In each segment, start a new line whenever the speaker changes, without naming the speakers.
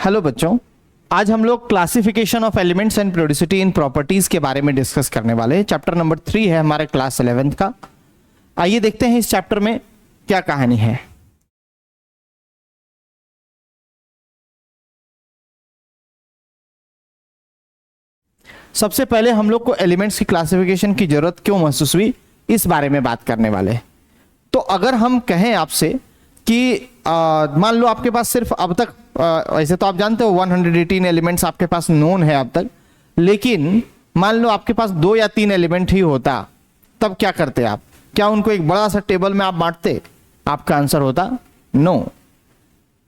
Hello बच्चों, आज हम लोग classification of elements and periodicity in properties के बारे में डिस्कस करने वाले हैं। चैप्टर नंबर 3 है हमारे क्लास 11th का। आइए देखते हैं इस चैप्टर में क्या कहानी है। सबसे पहले हम लोग को एलिमेंट्स की क्लासिफिकेशन की जरूरत क्यों महसूस हुई, इस बारे में बात करने वाले हैं। तो अगर हम कहें आपसे कि मान लो आपके पास सिर्फ अब तक वैसे तो आप जानते हो 118 एलिमेंट्स आपके पास नोन है अब तक, लेकिन मान लो आपके पास 2 या 3 एलिमेंट ही होता, तब क्या करते आप? क्या उनको एक बड़ा सा टेबल में आप बांटते? आपका आंसर होता नो।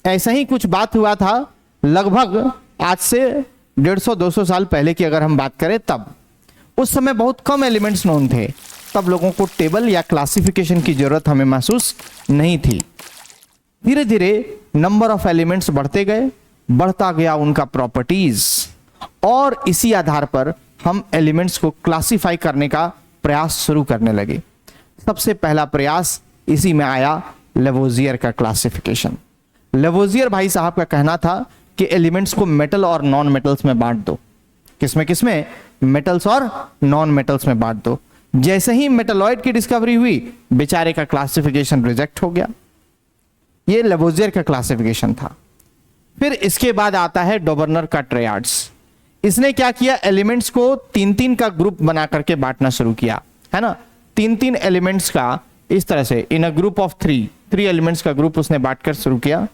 ऐसा ही कुछ बात हुआ था लगभग आज से 150-200 साल पहले की अगर हम बात करें तब। उस समय बहुत कम एलिमेंट्स नोन थे, तब लोगों को टेबल या क्लासिफिकेशन की जरूरत हमें महसूस नहीं थी। धीरे धीरे नंबर ऑफ एलिमेंट्स बढ़ते गए, बढ़ता गया उनका प्रॉपर्टीज, और इसी आधार पर हम एलिमेंट्स को क्लासिफाई करने का प्रयास शुरू करने लगे। सबसे पहला प्रयास इसी में आया लेवोजियर का क्लासिफिकेशन। लेवोजियर भाई साहब का कहना था कि एलिमेंट्स को मेटल और नॉन मेटल्स में बांट दो। किसमें किसमें? मेटल्स और नॉन मेटल्स में बांट दो। जैसे ही मेटलॉइड की डिस्कवरी हुई, बेचारे का क्लासिफिकेशन रिजेक्ट हो गया। ये लेवोजियर का क्लासिफिकेशन था। फिर इसके बाद आता है डॉबर्नर का ट्रायड्स। इसने क्या किया? एलिमेंट्स को 3-3 का ग्रुप बना करके बांटना शुरू किया, है ना। 3-3 एलिमेंट्स का इस तरह से इन अ ग्रुप ऑफ 3 एलिमेंट्स का ग्रुप उसने बांटकर शुरू किया,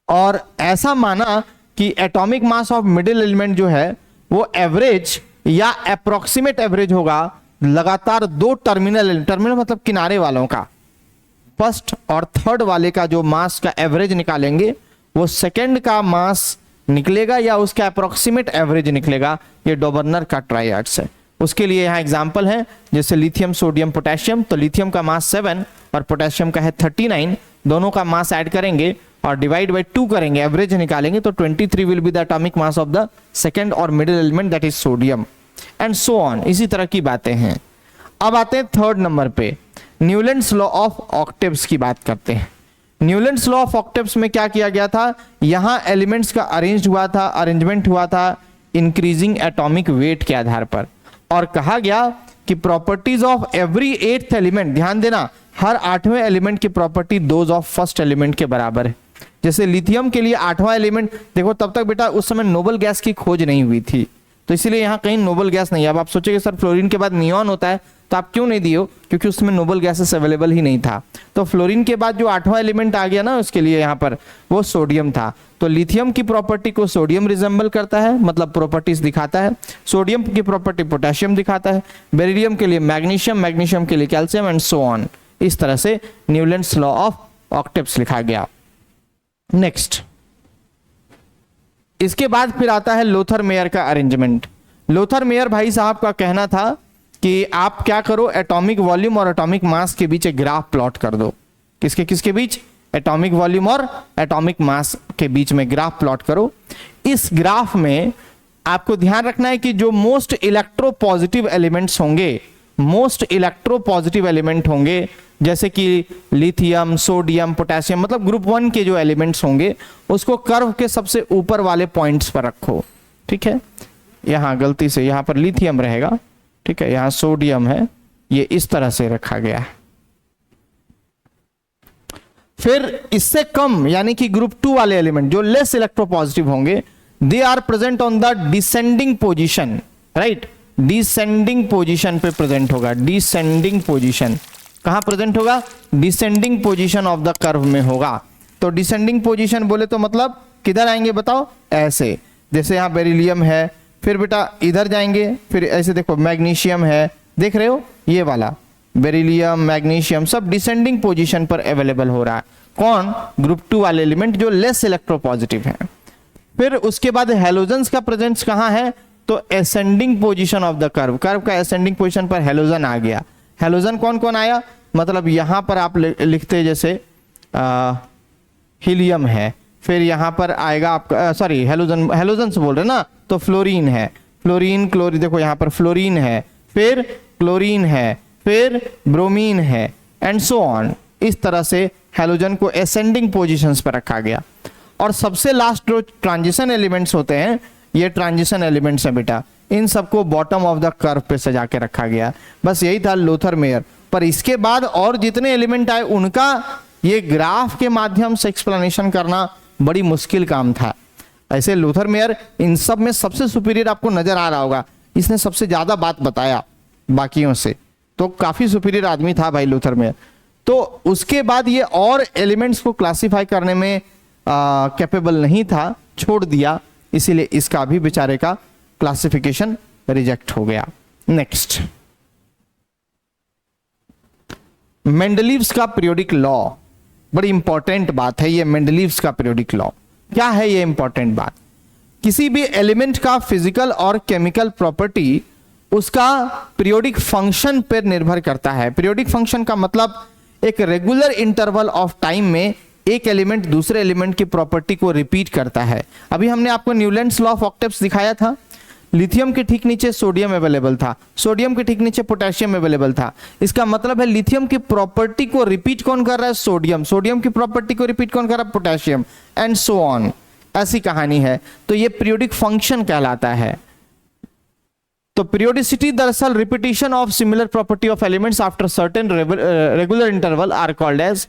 और ऐसा माना कि atomic mass of middle element जो है वो एवरेज या अप्रोक्सीमेट एवरेज होगा लगातार 2 टर्मिनल मतलब किनारे वालों का। फर्स्ट और थर्ड वाले का जो मास का एवरेज निकालेंगे वो सेकंड का मास निकलेगा या उसका अप्रोक्सीमेट एवरेज निकलेगा। ये डॉबर्नर का ट्रायड्स है। उसके लिए यहां एग्जांपल है, जैसे लिथियम, सोडियम, पोटेशियम। तो लिथियम का मास 7 और पोटेशियम का है 39। दोनों का मास ऐड करेंगे और डिवाइड बाय 2 करेंगे, एवरेज निकालेंगे तो 23 will be the atomic mass of the second और middle element, that is sodium, and so on. इसी तरह की बातें हैं। अब आते हैं थर्ड नंबर पे, न्यूलैंड्स लॉ ऑफ ऑक्टेव्स की बात करते हैं। न्यूलैंड्स लॉ ऑफ ऑक्टेव्स में क्या किया गया था? यहां एलिमेंट्स का अरेंजमेंट हुआ था इंक्रीजिंग एटॉमिक वेट के आधार पर, और कहा गया कि properties of every 8th element, ध्यान देना, हर 8वें एलिमेंट की property those of first element के बराबर है। जैसे लिथियम के लिए 8वां एलिमेंट, देखो तब तक बेटा उस समय नोबल गैस की खोज नहीं हुई थी, तो इसीलिए यहां कहीं नोबल गैस नहीं है। अब आप सोचेंगे सर फ्लोरीन के बाद नियॉन होता है, तो आप क्यों नहीं दिए हो? क्योंकि उसमें नोबल गैसेस अवेलेबल ही नहीं था। तो फ्लोरीन के बाद जो 8वां एलिमेंट आ गया ना, उसके लिए यहाँ पर वो सोडियम था। तो लिथियम की प्रॉपर्टी को सोडियम रिजेंबल करता है, मतलब प्रॉपर्टीज दिखाता है। सोडियम की प्रॉपर्टी पोटेशियम दिखाता है। बेरिलियम के लिए मैग्नीशियम, मैग्नीशियम के लिए कैल्शियम, एंड सो ऑन। इस तरह से न्यूलैंड्स लॉ ऑफ ऑक्टेव्स लिखा गया। नेक्स्ट, इसके बाद फिर आता है लोथर मेयर का अरेंजमेंट। लोथर मेयर भाई साहब का कहना था कि आप क्या करो, एटॉमिक वॉल्यूम और एटॉमिक मास के बीच एक ग्राफ प्लॉट कर दो। किसके किसके बीच? एटॉमिक वॉल्यूम और एटॉमिक मास के बीच में ग्राफ प्लॉट करो। इस ग्राफ में आपको ध्यान रखना है कि जो मोस्ट इलेक्ट्रोपॉजिटिव एलिमेंट्स होंगे, जैसे कि लिथियम, सोडियम, पोटेशियम, मतलब ग्रुप 1 के जो एलिमेंट्स होंगे उसको कर्व के सबसे ऊपर वाले पॉइंट्स पर रखो। ठीक है, यहां गलती से यहां पर लिथियम रहेगा, ठीक है, यहां सोडियम है, ये इस तरह से रखा गया है। फिर इससे कम यानी कि ग्रुप 2 वाले एलिमेंट जो लेस इलेक्ट्रोपॉजिटिव होंगे, they are present on the descending position, right. Descending position पे प्रेजेंट होगा। डिसेंडिंग पोजीशन कहां प्रेजेंट होगा? Descending position of the curve में होगा। तो डिसेंडिंग पोजीशन बोले तो मतलब किधर आएंगे बताओ? ऐसे, जैसे यहां बेरिलियम है, फिर बेटा इधर जाएंगे, फिर ऐसे देखो मैग्नीशियम है, देख रहे हो, ये वाला बेरिलियम, मैग्नीशियम सब डिसेंडिंग पोजीशन पर अवेलेबल हो रहा है। कौन? ग्रुप 2 वाले एलिमेंट जो लेस इलेक्ट्रोपॉजिटिव है। फिर उसके बाद हेलोजन्स का प्रेजेंस कहां है? तो ascending position of the curve का असेंडिंग पोजीशन पर हेलोजन आ गया। हेलोजन कौन कौन आया? मतलब यहां पर आप लिखते जैसे हीलियम है, फिर यहां पर आएगा आपका सॉरी हेलोजन से बोल रहे ना, तो फ्लोरीन है, क्लोरीन, देखो यहां पर फ्लोरीन है, फिर क्लोरीन है, फिर ब्रोमीन है, एंड सो ऑन। इस तरह से हेलोजन को असेंडिंग पोजीशंस पर रखा गया। और सबसे लास्ट जो ट्रांजिशन एलिमेंट्स होते हैं, ये ट्रांजिशन एलिमेंट्स हैं बेटा, इन सबको बॉटम ऑफ द कर्व पे सजा के रखा गया। बस यही था लोथर मेयर। पर इसके बाद और जितने एलिमेंट आए उनका ये ग्राफ के माध्यम से एक्सप्लेनेशन करना बड़ी मुश्किल काम था। ऐसे लूथर मेयर इन सब में सबसे सुपीरियर आपको नजर आ रहा होगा, इसने सबसे ज्यादा बात बताया बाकियों से, तो काफी सुपीरियर आदमी था भाई लूथर मेयर। तो उसके बाद ये और एलिमेंट्स को क्लासिफाई करने में कैपेबल नहीं था, छोड़ दिया, इसीलिए इसका भी बेचारे का क्लासिफिकेशन रिजेक्ट हो गया। नेक्स्ट, मेंडलीव्स का पीरियोडिक लॉ, बड़ी इंपॉर्टेंट बात है ये मेंडलीव्स का पीरियोडिक लॉ। क्या है ये इंपॉर्टेंट बात? किसी भी एलिमेंट का फिजिकल और केमिकल प्रॉपर्टी उसका पीरियोडिक फंक्शन पर निर्भर करता है। पीरियोडिक फंक्शन का मतलब एक रेगुलर इंटरवल ऑफ टाइम में एक एलिमेंट दूसरे एलिमेंट की प्रॉपर्टी को रिपीट करता है। अभी हमने आपको न्यूलैंड्स लॉ ऑफ ऑक्टेव्स दिखाया था। लिथियम के ठीक नीचे सोडियम अवेलेबल था, सोडियम के ठीक नीचे पोटेशियम अवेलेबल था। इसका मतलब है लिथियम की प्रॉपर्टी को रिपीट कौन कर रहा है? सोडियम। सोडियम की प्रॉपर्टी को रिपीट कौन कर रहा है? Potassium, and so on. ऐसी कहानी है। तो ये पीरियोडिक फंक्शन कहलाता है। तो पीरियोडिसिटी दरअसल repetition of similar property of elements after certain regular interval are called as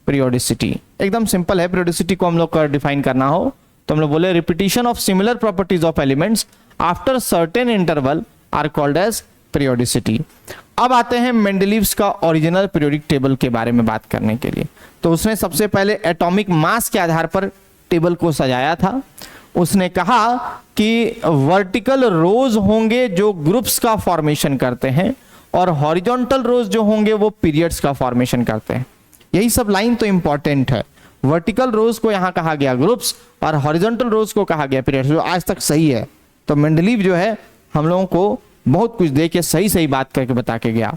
periodicity. एकदम सिंपल है। पीरियोडिसिटी को हम लोग डिफाइन करना हो तो हम लोग बोले repetition of similar properties of elements after certain interval are called as periodicity. अब आते हैं मेंडलीव्स का ओरिजिनल पीरियोडिक टेबल के बारे में बात करने के लिए। तो उसने सबसे पहले एटॉमिक मास के आधार पर टेबल को सजाया था। उसने कहा कि वर्टिकल रोज होंगे जो ग्रुप्स का फॉर्मेशन करते हैं, और हॉरिजॉन्टल रोज जो होंगे वो पीरियड्स का फॉर्मेशन करते हैं। यही सब लाइन तो इंपॉर्टेंट है। वर्टिकल रोज को यहां कहा गया ग्रुप्स और हॉरिजॉन्टल रोज को कहा गया पीरियड्स, जो आज तक सही है। तो मेंडलीव जो है हम लोगों को बहुत कुछ दे के सही सही बात करके बता के गया।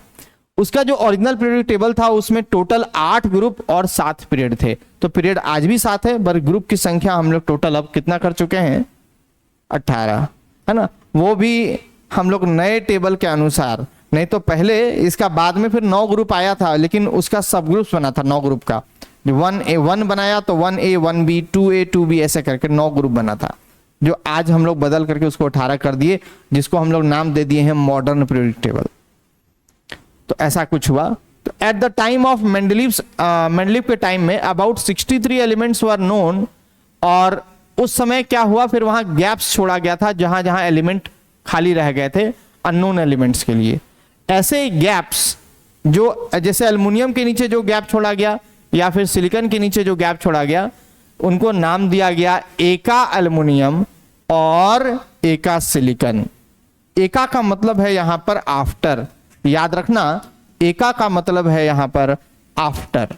उसका जो ओरिजिनल पीरियड टेबल था उसमें टोटल 8 ग्रुप और 7 पीरियड थे। तो पीरियड आज भी 7 है, पर ग्रुप की संख्या हम लोग टोटल अब कितना कर चुके हैं? 18, है ना। वो भी हम लोग नए टेबल के अनुसार, नहीं तो पहले इसका बाद में फिर 9 ग्रुप आया था, लेकिन उसका सब ग्रुप्स बना था 9 ग्रुप का। 1A 1 बनाया तो 1A 1B 2A 2B ऐसे करके 9 ग्रुप बना था, जो आज हम लोग बदल करके उसको 18 कर दिए, जिसको हम लोग नाम दे दिए हैं मॉडर्न पीरियोडिक टेबल। तो ऐसा कुछ हुआ। तो at the time of Mendeleev के टाइम में अबाउट 63 एलिमेंट्स वर नोन, और उस समय क्या हुआ, फिर वहां गैप्स छोड़ा गया था जहां जहां एलिमेंट खाली रह गए थे अननोन एलिमेंट्स के लिए। ऐसे गैप्स जो जैसे एल्युमिनियम के नीचे जो गैप छोड़ा गया या फिर सिलिकॉन के नीचे जो गैप छोड़ा गया, उनको नाम दिया गया एका एल्युमिनियम और एका सिलिकॉन। एका का मतलब है यहां पर आफ्टर, याद रखना, एका का मतलब है यहां पर आफ्टर।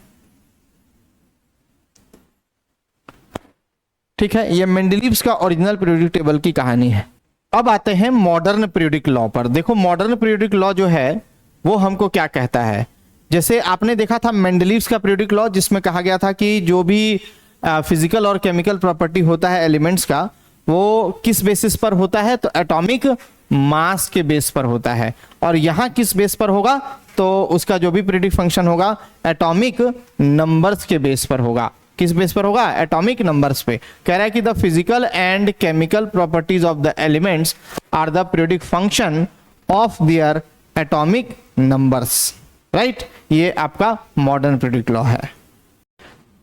ठीक है, ये मेंडलीव्स का ओरिजिनल पीरियोडिक टेबल की कहानी है। अब आते हैं मॉडर्न पीरियोडिक लॉ पर। देखो मॉडर्न पीरियोडिक लॉ जो है वो हमको क्या कहता है। जैसे आपने देखा था मेंडलीव्स का पीरियोडिक लॉ, जिसमें कहा गया था कि जो भी फिजिकल और केमिकल प्रॉपर्टी होता है एलिमेंट्स का, वो किस बेसिस पर होता है? तो एटॉमिक मास के बेस पर होता है। और यहां किस बेस पर होगा? तो उसका जो भी पीरियोडिक फंक्शन होगा एटॉमिक नंबर्स के बेस पर होगा। किस बेस पर होगा? एटॉमिक नंबर्स पे। कह रहा है कि the physical and chemical properties of the elements are the periodic function of their atomic numbers. Right, ये आपका मॉडर्न पीरियोडिक लॉ है।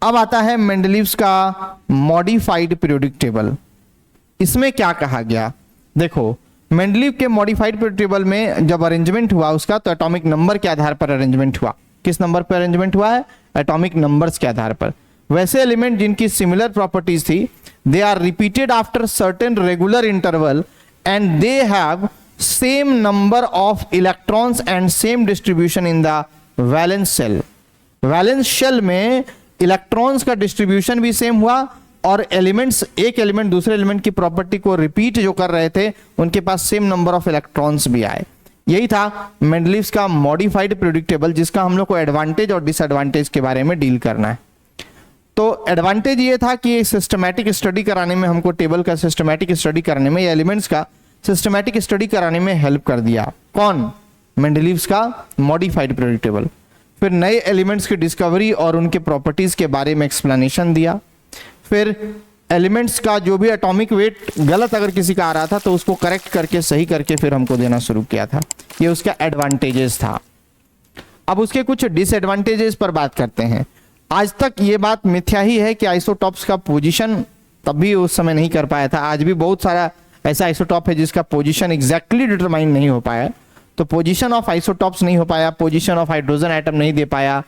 अब आता है मेंडलीव्स का मॉडिफाइड पीरियोडिक टेबल। इसमें क्या कहा गया? देखो मेंडलीव के मॉडिफाइड पीरियोडिक टेबल में जब अरेंजमेंट हुआ उसका, तो एटॉमिक नंबर के आधार पर अरेंजमेंट हुआ। किस नंबर पर अरेंजमेंट हुआ है? एटॉमिक नंबर्स के आधार पर। वैसे एलिमेंट जिनकी सिमिलर प्रॉपर्टीज थी, they are repeated after certain regular interval and they have same number of electrons and same distribution in the valence shell. Valence shell में इलेक्ट्रॉन्स का डिस्ट्रीब्यूशन भी सेम हुआ, और एलिमेंट्स, एक एलिमेंट दूसरे element की property को रिपीट जो कर रहे थे, उनके पास सेम नंबर ऑफ इलेक्ट्रॉन्स भी आए। यही था मेंडलीव्स का मॉडिफाइड पीरियोडिक टेबल, जिसका हम लोग को एडवांटेज और डिसएडवांटेज के बारे में डील करना है। तो एडवांटेज ये था कि सिस्टमैटिक स्टडी कराने में, हमको टेबल का सिस्टमैटिक स्टडी करने में, या एलिमेंट्स का सिस्टमैटिक स्टडी कराने में हेल्प कर दिया। कौन? मेंडलीव्स का मॉडिफाइड पीरियोडिक टेबल। फिर नए एलिमेंट्स की डिस्कवरी और उनके प्रॉपर्टीज के बारे में एक्सप्लेनेशन दिया। फिर एलिमेंट्स का जो भी एटॉमिक वेट गलत अगर किसी का आ रहा था तो उसको करेक्ट करके सही करके फिर हमको देना शुरू किया था। ये उसका एडवांटेजेस था। अब उसके कुछ डिसएडवांटेजेस पर बात करते हैं। आज तक ये बात मिथ्या ही है कि आइसोटॉप्स का पोजीशन तब भी उस समय नहीं कर पाया था। आज भी बहुत सारा ऐसा आइसोटॉप है जिसका पोजीशन एग्जैक्टली डिटरमाइन नहीं हो पाया। तो पोजीशन ऑफ आइसोटॉप्स नहीं हो पाया, पोजीशन ऑफ हाइड्रोजन एटम नहीं दे पाया,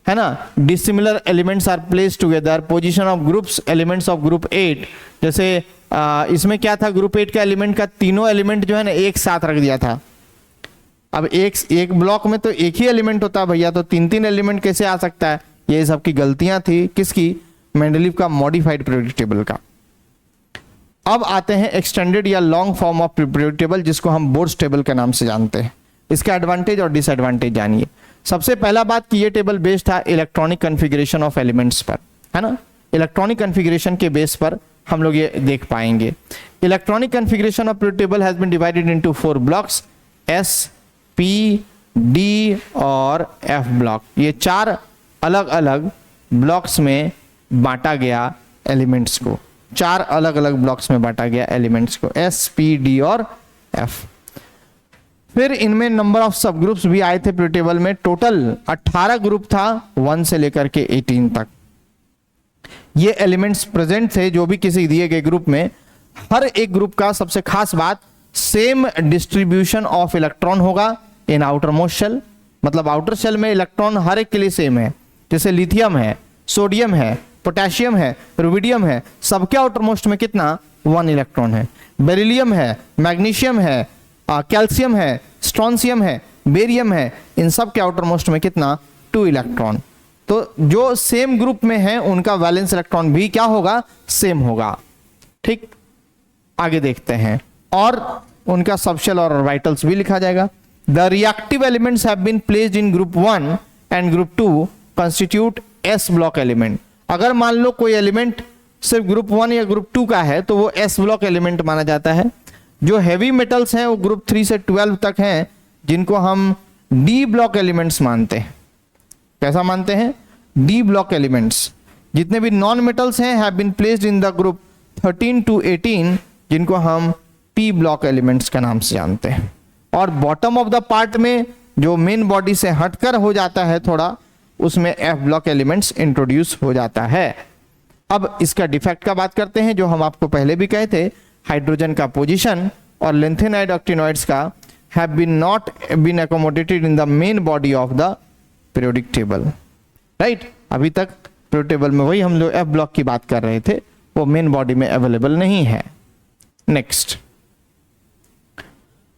है ना। Dissimilar elements are place together, position of groups elements of group 8, जैसे इसमें क्या था, ग्रुप 8 का एलिमेंट का तीनों एलिमेंट जो है ना एक साथ रख दिया था। अब एक ब्लॉक में तो एक ही एलिमेंट होता है भैया, तो तीन तीन एलिमेंट कैसे आ सकता है। ये सब की गलतियां थी किसकी, मेंडलीव का मॉडिफाइड पीरियोडिक टेबल का। अब आते हैं एक्सटेंडेड या long form of periodic table, जिसको हम बोर्ड्स टेबल के नाम से जानते हैं। इसका एडवांटेज और डिसएडवांटेज जानिए। सबसे पहला बात कि ये टेबल बेस्ड था इलेक्ट्रॉनिक कॉन्फ़िगरेशन ऑफ एलिमेंट्स पर, है ना। इलेक्ट्रॉनिक कॉन्फ़िगरेशन के बेस पर हम लोग ये देख पाएंगे। Electronic configuration of periodic table has been divided into 4 blocks, s, p, d और एफ ब्लॉक। ये 4 अलग अलग ब्लॉक्स में बांटा गया एलिमेंट्स को, 4 अलग अलग ब्लॉक्स में बांटा गया एलिमेंट्स को, एस, पी, डी और एफ। फिर इनमें नंबर ऑफ सब ग्रुप्स भी आए थे पीरियोडिक टेबल में। टोटल 18 ग्रुप था 1 से लेकर के 18 तक। ये एलिमेंट्स प्रेजेंट थे जो भी किसी दिए गए ग्रुप में। हर एक ग्रुप का सबसे खास बात, सेम डिस्ट्रीब्यूशन ऑफ इलेक्ट्रॉन होगा इन आउटर मोस्ट शेल। मतलब आउटर शेल में इलेक्ट्रॉन हर एक के लिए सेम है। जैसे लिथियम है, सोडियम है, पोटेशियम है, रुबिडियम है, सबके आउटर मोस्ट में कितना, 1 इलेक्ट्रॉन है। बेरिलियम है, मैग्नीशियम है, कैल्शियम है, स्ट्रोंशियम है, बेरियम है, इन सब के आउटर मोस्ट में कितना, 2 इलेक्ट्रॉन। तो जो सेम ग्रुप में है उनका वैलेंस इलेक्ट्रॉन भी क्या होगा, सेम होगा। ठीक, आगे देखते हैं। और उनका सबशेल और ऑर्बिटल्स भी लिखा जाएगा। The reactive elements have been placed in group 1 and group 2 constitute s block element. अगर मान लो कोई एलिमेंट सिर्फ ग्रुप 1 या ग्रुप 2 का है तो वो एस ब्लॉक एलिमेंट माना जाता है। जो हैवी मेटल्स हैं वो ग्रुप 3 से 12 तक हैं, जिनको हम डी ब्लॉक एलिमेंट्स मानते हैं। कैसा मानते हैं, डी ब्लॉक एलिमेंट्स। जितने भी नॉन मेटल्स हैं have been placed in the group 13 to 18, जिनको हम पी ब्लॉक एलिमेंट्स के नाम से जानते हैं। और बॉटम ऑफ द पार्ट में जो मेन बॉडी से हटकर हो जाता है थोड़ा, उसमें एफ ब्लॉक एलिमेंट्स इंट्रोड्यूस हो जाता है। अब इसका डिफेक्ट का बात करते हैं, जो हम आपको पहले भी कहे थे। हाइड्रोजन का पोजीशन और लेंथेनाइड ऑक्टिनॉइड्स का have been not been accommodated in the main body of the periodic table, right. अभी तक पीरियोडिक टेबल में वही हम लोग एफ ब्लॉक की बात कर रहे थे, वो मेन बॉडी में अवेलेबल नहीं है। नेक्स्ट,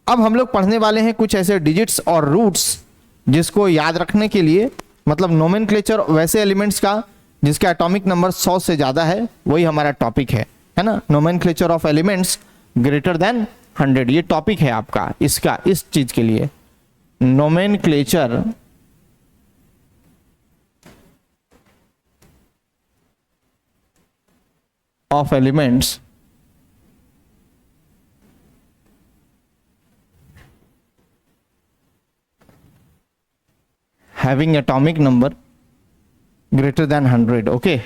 अब हम लोग पढ़ने वाले हैं कुछ ऐसे डिजिट्स और रूट्स जिसको याद रखने के लिए, मतलब नोमेनक्लेचर वैसे एलिमेंट्स का जिसका एटॉमिक नंबर 100 से ज्यादा है, वही हमारा टॉपिक है ना। Nomenclature of elements greater than 100, ये टॉपिक है आपका इसका, इस चीज के लिए। Nomenclature of elements having atomic number greater than 100, okay।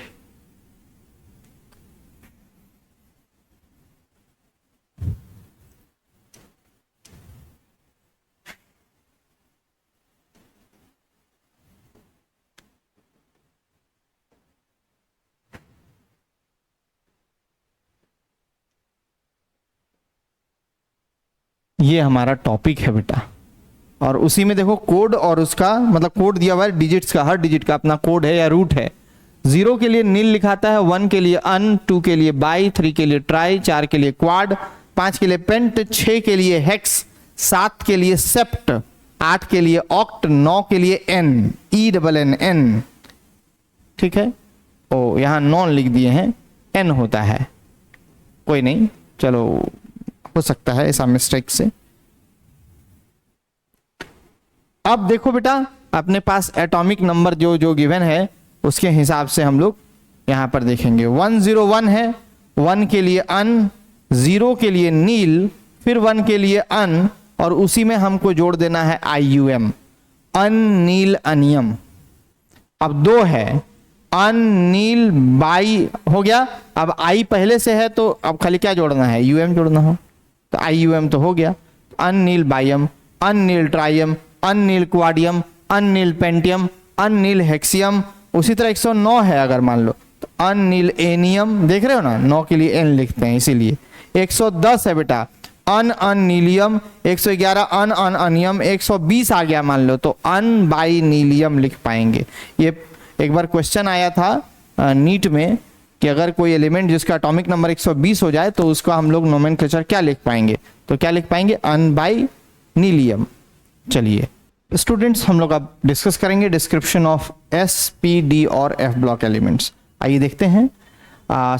ये हमारा टॉपिक है बेटा। और उसी में देखो कोड और उसका मतलब कोड दिया हुआ है डिजिट्स का, हर डिजिट का अपना कोड है या रूट है। 0 के लिए नील लिखाता है, 1 के लिए अन, 2 के लिए बाई, 3 के लिए ट्राई, 4 के लिए क्वाड, 5 के लिए पेंट, 6 के लिए हेक्स, 7 के लिए सेप्ट, 8 के लिए ऑक्ट, 9 के लिए एन, ENN। ठीक है, ओ यहां नॉन लिख दिए हैं, एन होता है, कोई नहीं, चलो हो सकता है ऐसा मिस्टेक से। अब देखो बेटा, अपने पास एटॉमिक नंबर जो जो गिवन है उसके हिसाब से हम लोग यहां पर देखेंगे। 101 है, 1 के लिए अन, 0 के लिए नील, फिर 1 के लिए अन, और उसी में हमको जोड़ देना है IUM, अन नील अनियम। अब 2 है, अनिल बाई हो गया। अब आई पहले से है तो अब खाली क्या जोड़ना है, यूएम जोड़ना हो, तो आई यूएम तो हो गया। अनिल बाइयम, अनिल ट्राइयम, अनिल क्वाडियम, अनिल पेंटियम, अनिल हेक्सियम। उसी तरह 109 है अगर मान लो तो अनिल एनियम, देख रहे हो ना, 9 के लिए एन लिखते हैं इसीलिए। 110 है बेटा अननीलियम, 111 अनियम, 120 आ गया मान लो तो अनबाइनीलियम लिख पाएंगे। ये एक बार क्वेश्चन आया था नीट में कि अगर कोई एलिमेंट जिसका एटॉमिक नंबर 120 हो जाए तो उसका हम लोग नोमेनक्लेचर क्या लिख पाएंगे, तो क्या लिख पाएंगे, अनबाइनीलियम। चलिए स्टूडेंट्स, हम लोग अब डिस्कस करेंगे description of S p d और एफ ब्लॉक एलिमेंट्स। आइए देखते हैं।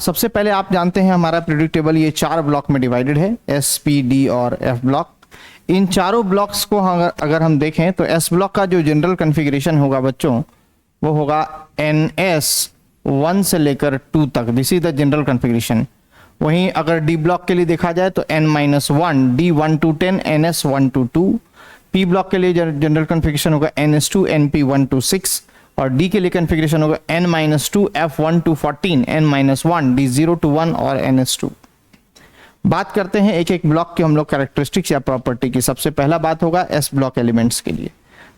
सबसे पहले आप जानते हैं हमारा पीरियोडिक टेबल ये 4 ब्लॉक में डिवाइडेड है, एस पी डी और एफ ब्लॉक। इन चारों ब्लॉक्स को अगर हम देखें तो एस ब्लॉक का जो जनरल कॉन्फ़िगरेशन होगा बच्चों वो होगा NS 1 से लेकर 2 तक, this is the general configuration. वहीं अगर डी ब्लॉक के लिए देखा जाए तो N-1 D 1 to 10 NS 1 to 2। P block के लिए जनरल कॉन्फ़िगरेशन होगा NS2 NP 1 to 6 और डी के लिए कॉन्फ़िगरेशन होगा N-2 F1 to 14 N-1 D 0 to 1 और NS2। बात करते हैं एक एक ब्लॉक के हम लोग कैरेक्टरिस्टिक्स या प्रॉपर्टी की। सबसे पहला बात होगा एस ब्लॉक एलिमेंट्स के लिए।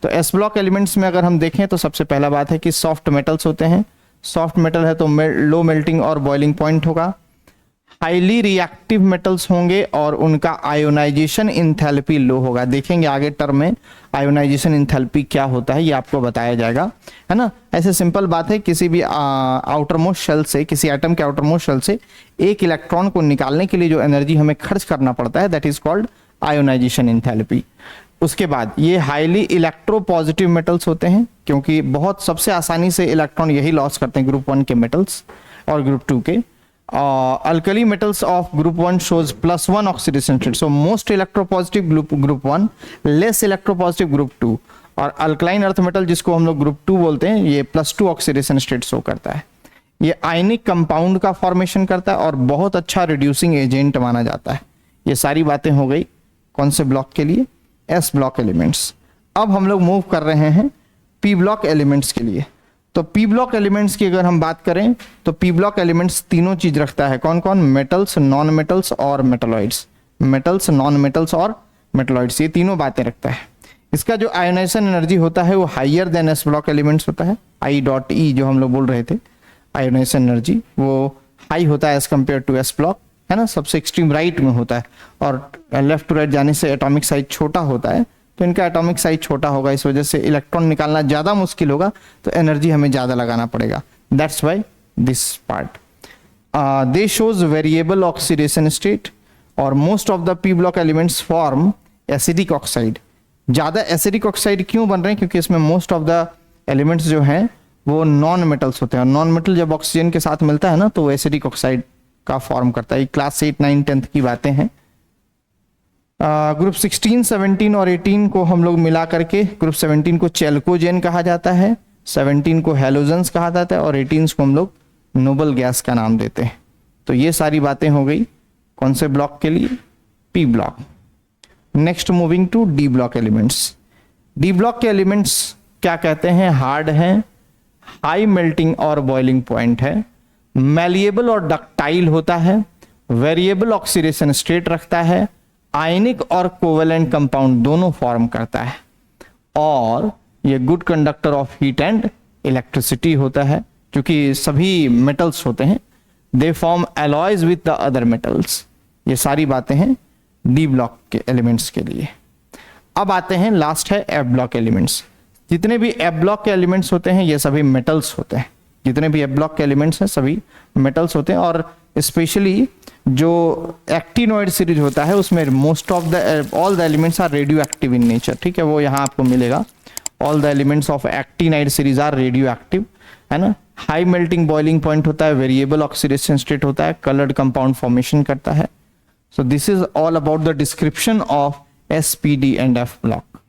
तो एस ब्लॉक एलिमेंट्स में अगर हम देखें तो सबसे पहला बात है कि सॉफ्ट मेटल्स होते हैं। सॉफ्ट मेटल है तो लो मेल्टिंग और बॉइलिंग पॉइंट होगा। हाईली रिएक्टिव मेटल्स होंगे और उनका आयोनाइजेशन इंथैल्पी लो होगा। देखेंगे आगे टर्म में आयोनाइजेशन इंथैल्पी क्या होता है, ये आपको बताया जाएगा, है ना। ऐसे सिंपल बात है, किसी भी आउटर मोस्ट शेल से, किसी एटम के आउटर मोस्ट शेल से एक इलेक्ट्रॉन को निकालने के लिए जो एनर्जी हमें खर्च करना पड़ता है that is called ionisation enthalpy. उसके बाद ये हाईली इलेक्ट्रोपॉजिटिव मेटल्स होते हैं क्योंकि बहुत सबसे आसानी से इलेक्ट्रॉन यही लॉस करते हैं ग्रुप 1 के मेटल्स और ग्रुप 2 के। Alkali metals of group 1 shows +1 oxidation state, so most electropositive group 1, less electropositive group 2। और अल्कलाइन अर्थ मेटल जिसको हम लोग ग्रुप 2 बोलते हैं ये +2 ऑक्सीडेशन स्टेट शो करता है। ये आयनिक कंपाउंड का फॉर्मेशन करता है और बहुत अच्छा रिड्यूसिंग एजेंट माना जाता है। ये सारी बातें हो गई कौन से ब्लॉक के लिए, एस ब्लॉक एलिमेंट्स। अब हम लोग मूव कर रहे हैं पी ब्लॉक एलिमेंट्स के लिए। तो पी ब्लॉक एलिमेंट्स की अगर हम बात करें तो पी ब्लॉक एलिमेंट्स तीनों चीज रखता है। कौन कौन, मेटल्स, नॉन मेटल्स और मेटलॉइड्स। मेटल्स, नॉन मेटल्स और मेटलॉइड्स, ये तीनों बातें रखता है। इसका जो आयोनाइजेशन एनर्जी होता है वो higher than s block elements होता है। I.E जो हम लोग बोल रहे थे आयोनाइजेशन एनर्जी वो हाई होता है as compare to s block, है ना, सबसे एक्सट्रीम राइट में होता है। और लेफ्ट टू राइट जाने से एटॉमिक साइज छोटा होता है तो इनका एटॉमिक साइज छोटा होगा, इस वजह से इलेक्ट्रॉन निकालना ज़्यादा मुश्किल होगा तो एनर्जी हमें ज़्यादा लगाना पड़ेगा। That's why this part. They shows variable oxidation state और most of the P block elements form acidic oxide. ज़्यादा एसिडिक ऑक्साइड क्यों बन रहे हैं, क्योंकि इसमें मोस्ट ऑफ द एलिमेंट्स जो हैं वो नॉन मेटल्स होते हैं और नॉन मेटल जब ऑक्सीजन के साथ मिलता है ना तो वो एसिडिक ऑक्साइड का फॉर्म करता है। क्लास 8, 9, 10 की बातें हैं। ग्रुप 16, 17 और 18 को हम लोग मिला करके ग्रुप 17 को चेल्कोजेन कहा जाता है, 17 को हेलोजेंस कहा जाता है और 18 को हम लोग नोबल गैस का नाम देते हैं। तो ये सारी बातें हो गई कौन से ब्लॉक के लिए, p block. Next moving to d block elements. D block के एलिमेंट्स क्या कहते हैं, हार्ड हैं, हाई मेल्टिंग और बॉइलिंग पॉइंट है, मैलिएबल और डक्टाइल होता है, वेरिएबल ऑक्सीडेशन स्टेट रखता है, आयनिक और कोवेलेंट कंपाउंड दोनों फॉर्म करता है और ये good conductor of heat and electricity होता है क्योंकि सभी मेटल्स होते हैं। They form alloys with the other metals. ये सारी बातें हैं डी ब्लॉक के एलिमेंट्स के लिए। अब आते हैं लास्ट है एफ ब्लॉक एलिमेंट्स। जितने भी एफ ब्लॉक के एलिमेंट्स होते हैं ये सभी मेटल्स होते हैं। जितने भी एफ ब्लॉक के एलिमेंट्स हैं सभी मेटल्स होते हैं और स्पेशली जो एक्टिनोइड सीरीज होता है उसमें most of the all the elements are radioactive in nature, ठीक है, वो यहाँ आपको मिलेगा। All the elements of actinide series are radioactive, है ना। हाई मेल्टिंग बॉइलिंग पॉइंट होता है, वेरिएबल ऑक्सीडेशन स्टेट होता है, कलर्ड कंपाउंड फॉर्मेशन करता है। So this is all about the description of S, p, D and F block.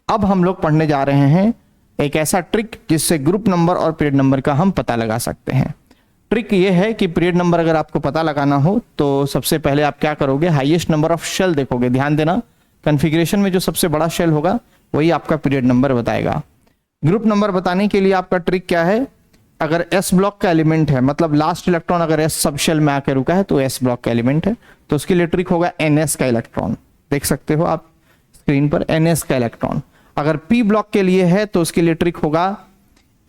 अब हम लोग पढ़ने जा रहे हैं एक ऐसा ट्रिक जिससे ग्रुप नंबर और पीरियड नंबर का हम पता लगा सकते हैं। ट्रिक ये है कि पीरियड नंबर अगर आपको पता लगाना हो तो सबसे पहले आप क्या करोगे, हाईएस्ट नंबर ऑफ शेल देखोगे। ध्यान देना कॉन्फ़िगरेशन में जो सबसे बड़ा शेल होगा वही आपका पीरियड नंबर बताएगा। ग्रुप नंबर बताने के लिए आपका ट्रिक क्या है, अगर एस ब्लॉक का एलिमेंट है, मतलब लास्ट इलेक्ट्रॉन अगर एस सब शेल में आकर रुका है तो एस ब्लॉक का एलिमेंट है, तो उसके लिए ट्रिक होगा एनएस का इलेक्ट्रॉन। देख सकते हो आप स्क्रीन पर एनएस का इलेक्ट्रॉन। अगर पी ब्लॉक के लिए है तो उसके लिए ट्रिक होगा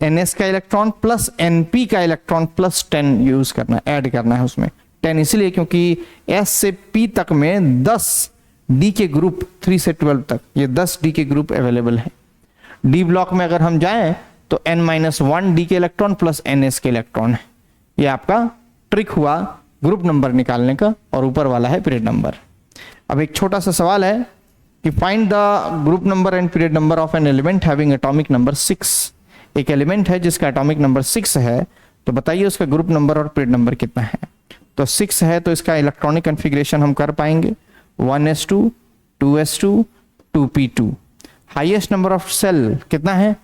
एनएस का इलेक्ट्रॉन प्लस एनपी का इलेक्ट्रॉन प्लस 10 यूज करना, ऐड करना है उसमें 10, इसलिए क्योंकि एस से पी तक में 10 डी के ग्रुप, 3 से 12 तक ये 10 डी के ग्रुप अवेलेबल है। डी ब्लॉक में अगर हम जाएं तो n-1 डी के इलेक्ट्रॉन प्लस ns के इलेक्ट्रॉन है। ये आपका ट्रिक हुआ ग्रुप नंबर निकालने का, और ऊपर वाला है पीरियड नंबर। अब एक छोटा सा सवाल है कि find the group number and period number of an element having atomic number 6। एक एलिमेंट है जिसका एटॉमिक नंबर 6 है, तो बताइए उसका ग्रुप नंबर और पीरियड नंबर कितना है। तो 6 है तो इसका इलेक्ट्रॉनिक कन्फिग्रेशन हम कर पाएंगे 1s2 2s2 2p2। Highest number of cell कितना है,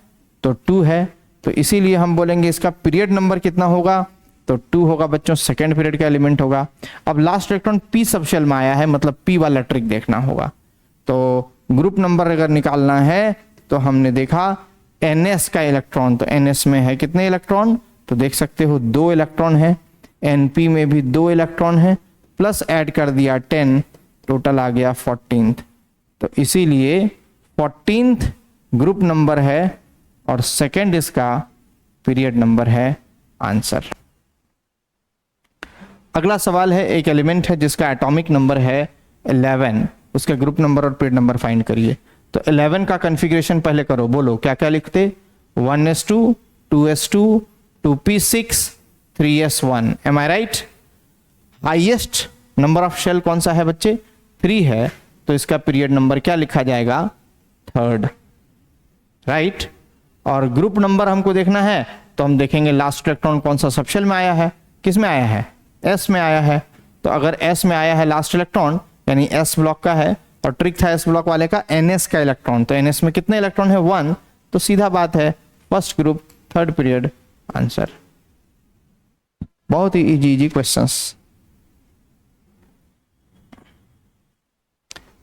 तो 2 है, तो इसीलिए हम बोलेंगे इसका पीरियड नंबर कितना होगा, तो 2 होगा बच्चों, सेकेंड पीरियड का एलिमेंट होगा। अब last electron p subshell में आया है, मतलब पी वाला ट्रिक देखना होगा। तो ग्रुप नंबर अगर निकालना है तो हमने देखा ns का इलेक्ट्रॉन, तो ns में है कितने इलेक्ट्रॉन, तो देख सकते हो 2 इलेक्ट्रॉन है, np में भी 2 इलेक्ट्रॉन है, प्लस ऐड कर दिया 10, टोटल आ गया 14th। तो इसीलिए 14th ग्रुप नंबर है और सेकेंड इसका पीरियड नंबर है आंसर। अगला सवाल है, एक एलिमेंट है जिसका एटॉमिक नंबर है 11, उसका ग्रुप नंबर और पीरियड नंबर फाइंड करिए। तो 11 का कॉन्फ़िगरेशन पहले करो, बोलो क्या क्या लिखते, 1s2 2s2 2p6 3s1, am I right. Highest number of shell कौन सा है बच्चे, 3 है, तो इसका पीरियड नंबर क्या लिखा जाएगा, 3rd, राइट। और ग्रुप नंबर हमको देखना है तो हम देखेंगे लास्ट इलेक्ट्रॉन कौन सा सबशेल में आया है, किस में आया है, एस में आया है। तो अगर एस में आया है लास्ट इलेक्ट्रॉन यानी एस ब्लॉक का है, और ट्रिक था एस ब्लॉक वाले का एनएस का इलेक्ट्रॉन, तो एनएस में कितने इलेक्ट्रॉन है, 1, तो सीधा बात है first group 3rd period answer. बहुत ही इजी क्वेश्चंस।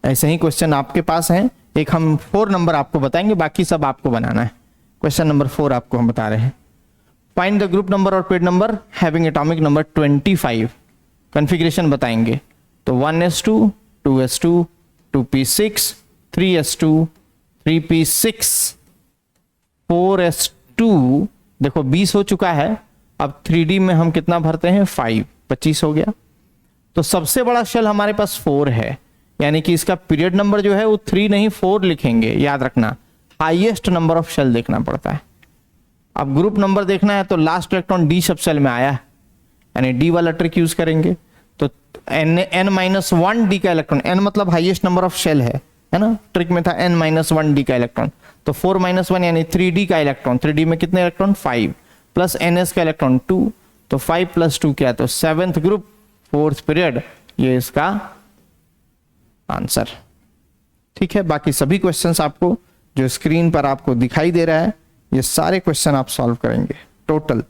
ऐसे ही क्वेश्चन आपके पास हैं, एक हम 4 नंबर आपको बताएंगे, बाकी सब आपको बनाना है। क्वेश्चन नंबर 4 आपको हम बता रहे हैं, फाइंड द ग्रुप नंबर और period number having atomic number 25। Configuration बताएंगे, तो 1s2 2s2 2p6 3s2 3p6 4s2, देखो 20 हो चुका है। अब 3d में हम कितना भरते हैं, 5, 25 हो गया। तो सबसे बड़ा शेल हमारे पास 4 है, यानी कि इसका पीरियड नंबर जो है वो 3 नहीं 4 लिखेंगे, याद रखना। हाईएस्ट नंबर ऑफ शेल देखना पड़ता है। अब ग्रुप नंबर देखना है तो last electron d subshell में आया है, यानी डी वाला ट्रिक यूज करेंगे। तो n-1 डी का इलेक्ट्रॉन, n मतलब हाईएस्ट नंबर ऑफ शेल है ना, ट्रिक में था n-1 डी का इलेक्ट्रॉन, तो 4-1 यानी 3d का इलेक्ट्रॉन, 3d में कितने इलेक्ट्रॉन, 5, प्लस ns का इलेक्ट्रॉन 2, तो 5 + 2 क्या, तो 7th ग्रुप 4th पीरियड, ये इसका आंसर। ठीक है, बाकी सभी क्वेश्चंस आपको जो स्क्रीन पर आपको दिखाई दे रहा है, ये सारे क्वेश्चन आप सॉल्व करेंगे टोटल।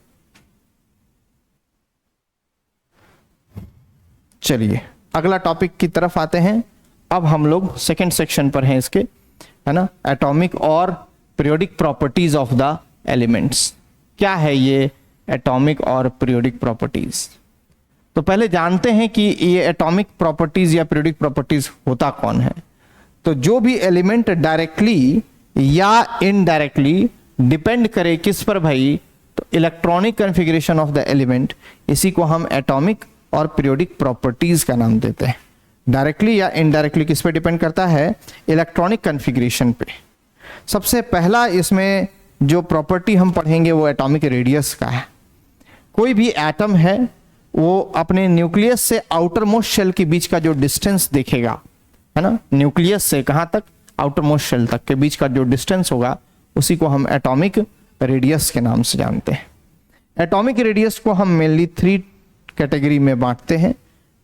चलिए अगला टॉपिक की तरफ आते हैं। अब हम लोग सेकेंड सेक्शन पर हैं इसके, है ना, एटॉमिक और periodic properties of the elements. क्या है ये एटॉमिक और पीरियोडिक प्रॉपर्टीज? तो पहले जानते हैं कि ये एटॉमिक प्रॉपर्टीज या पीरियोडिक प्रॉपर्टीज होता कौन है। तो जो भी एलिमेंट डायरेक्टली या इनडायरेक्टली डिपेंड करे किस पर भाई, तो electronic configuration of the element, इसी को हम एटॉमिक और पीरियोडिक प्रॉपर्टीज का नाम देते हैं। डायरेक्टली या इनडायरेक्टली किस पे डिपेंड करता है, इलेक्ट्रॉनिक कॉन्फ़िगरेशन पे। सबसे पहला इसमें जो प्रॉपर्टी हम पढ़ेंगे वो एटॉमिक रेडियस का है। कोई भी एटम है वो अपने न्यूक्लियस से आउटर मोस्ट शेल के बीच का जो डिस्टेंस देखेगा, है ना, न्यूक्लियस से कहाँ तक, आउटर मोस्ट शेल तक के बीच का जो डिस्टेंस होगा, उसी को हम एटॉमिक रेडियस के नाम से जानते हैं। एटॉमिक रेडियस को हम मेनली 3 कैटेगरी में बांटते हैं।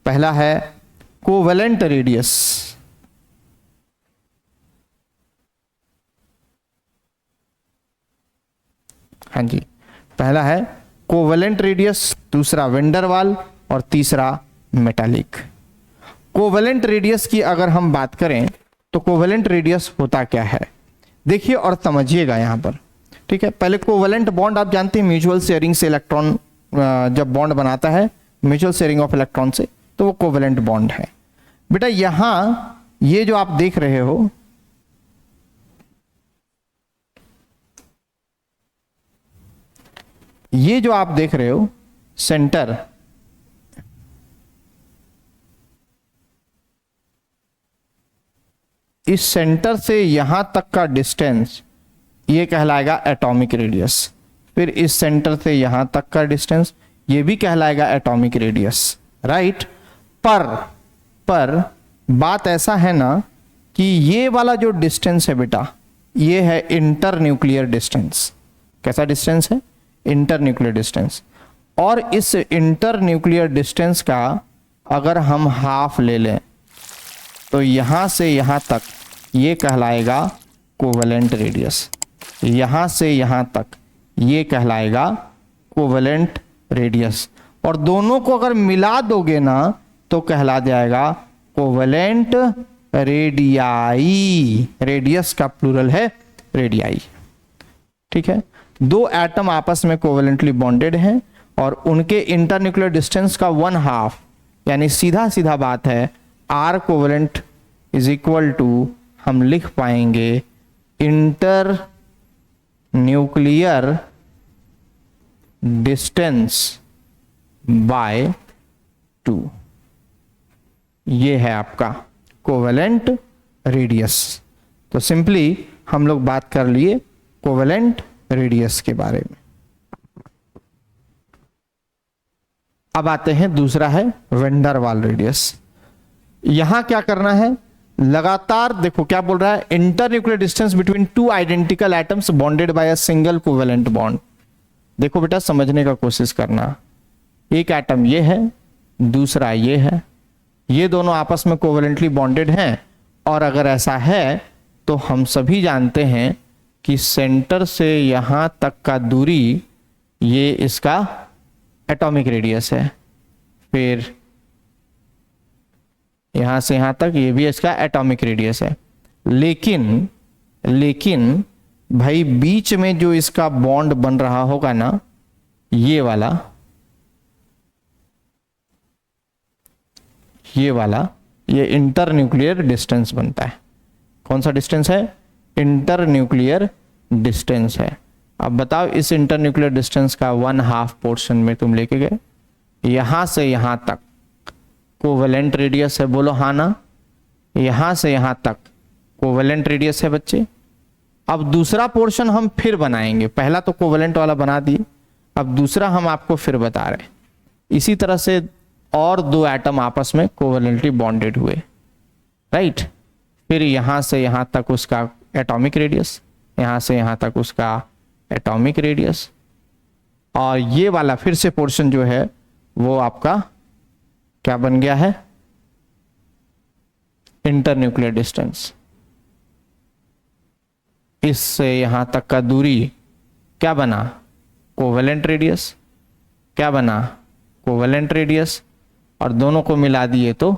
पहला है कोवेलेंट रेडियस, हाँ जी, पहला है कोवेलेंट रेडियस, दूसरा वेंडरवाल और तीसरा मेटालिक। कोवेलेंट रेडियस की अगर हम बात करें तो कोवेलेंट रेडियस होता क्या है, देखिए और समझिएगा। यहां पर ठीक है। पहले कोवेलेंट बॉन्ड आप जानते हैं, म्यूचुअल शेयरिंग से इलेक्ट्रॉन जब बॉन्ड बनाता है म्यूचुअल शेयरिंग ऑफ इलेक्ट्रॉन से, तो वो कोवेलेंट बॉन्ड है। बेटा यहां ये जो आप देख रहे हो, ये जो आप देख रहे हो सेंटर, इस सेंटर से यहां तक का डिस्टेंस ये कहलाएगा एटॉमिक रेडियस। फिर इस सेंटर से यहां तक का डिस्टेंस ये भी कहलाएगा एटॉमिक रेडियस, राइट। पर बात ऐसा है ना कि ये वाला जो डिस्टेंस है बेटा, ये है इंटर न्यूक्लियर डिस्टेंस। कैसा डिस्टेंस है? Internuclear distance. और इस इंटर न्यूक्लियर डिस्टेंस का अगर हम हाफ ले लें तो यहां से यहां तक ये कहलाएगा कोवेलेंट रेडियस, यहां से यहां तक ये कहलाएगा कोवेलेंट रेडियस। और दोनों को अगर मिला दोगे ना तो कहला जाएगा कोवेलेंट रेडियाई। रेडियस का प्लूरल है रेडियाई, ठीक है। दो एटम आपस में कोवेलेंटली बॉन्डेड हैं और उनके इंटरन्यूक्लियर डिस्टेंस का 1/2, यानी सीधा सीधा बात है r covalent is equal to, हम लिख पाएंगे इंटर न्यूक्लियर डिस्टेंस बाय 2। ये है आपका कोवेलेंट रेडियस। तो सिंपली हम लोग बात कर लिए कोवेलेंट रेडियस के बारे में। अब आते हैं, दूसरा है वेंडर वाल रेडियस। यहां क्या करना है, लगातार देखो क्या बोल रहा है, internuclear distance between two identical atoms bonded by a single covalent bond. देखो बेटा समझने का कोशिश करना, एक एटम ये है, दूसरा ये है, ये दोनों आपस में कोवेलेंटली बॉन्डेड हैं। और अगर ऐसा है तो हम सभी जानते हैं कि सेंटर से यहां तक का दूरी ये इसका एटॉमिक रेडियस है, फिर यहां से यहां तक ये भी इसका एटॉमिक रेडियस है। लेकिन भाई बीच में जो इसका बॉन्ड बन रहा होगा ना, ये वाला ये इंटर न्यूक्लियर डिस्टेंस बनता है। कौन सा डिस्टेंस है? इंटर न्यूक्लियर डिस्टेंस है। अब बताओ इस इंटर न्यूक्लियर डिस्टेंस का 1/2 पोर्शन में तुम लेके गए, यहां से यहां तक कोवेलेंट रेडियस है, बोलो हाँ ना। यहां से यहां तक कोवेलेंट रेडियस है बच्चे। अब दूसरा पोर्शन हम फिर बनाएंगे, पहला तो कोवेलेंट वाला बना दिए, अब दूसरा हम आपको फिर बता रहे हैं। इसी तरह से और दो एटम आपस में कोवेलेंटली बॉन्डेड हुए, राइट। फिर यहां से यहां तक उसका एटॉमिक रेडियस, यहां से यहां तक उसका एटॉमिक रेडियस, और ये वाला फिर से पोर्शन जो है वो आपका क्या बन गया है? Internuclear distance. इससे यहां तक का दूरी क्या बना? Covalent radius. क्या बना? Covalent radius. और दोनों को मिला दिए तो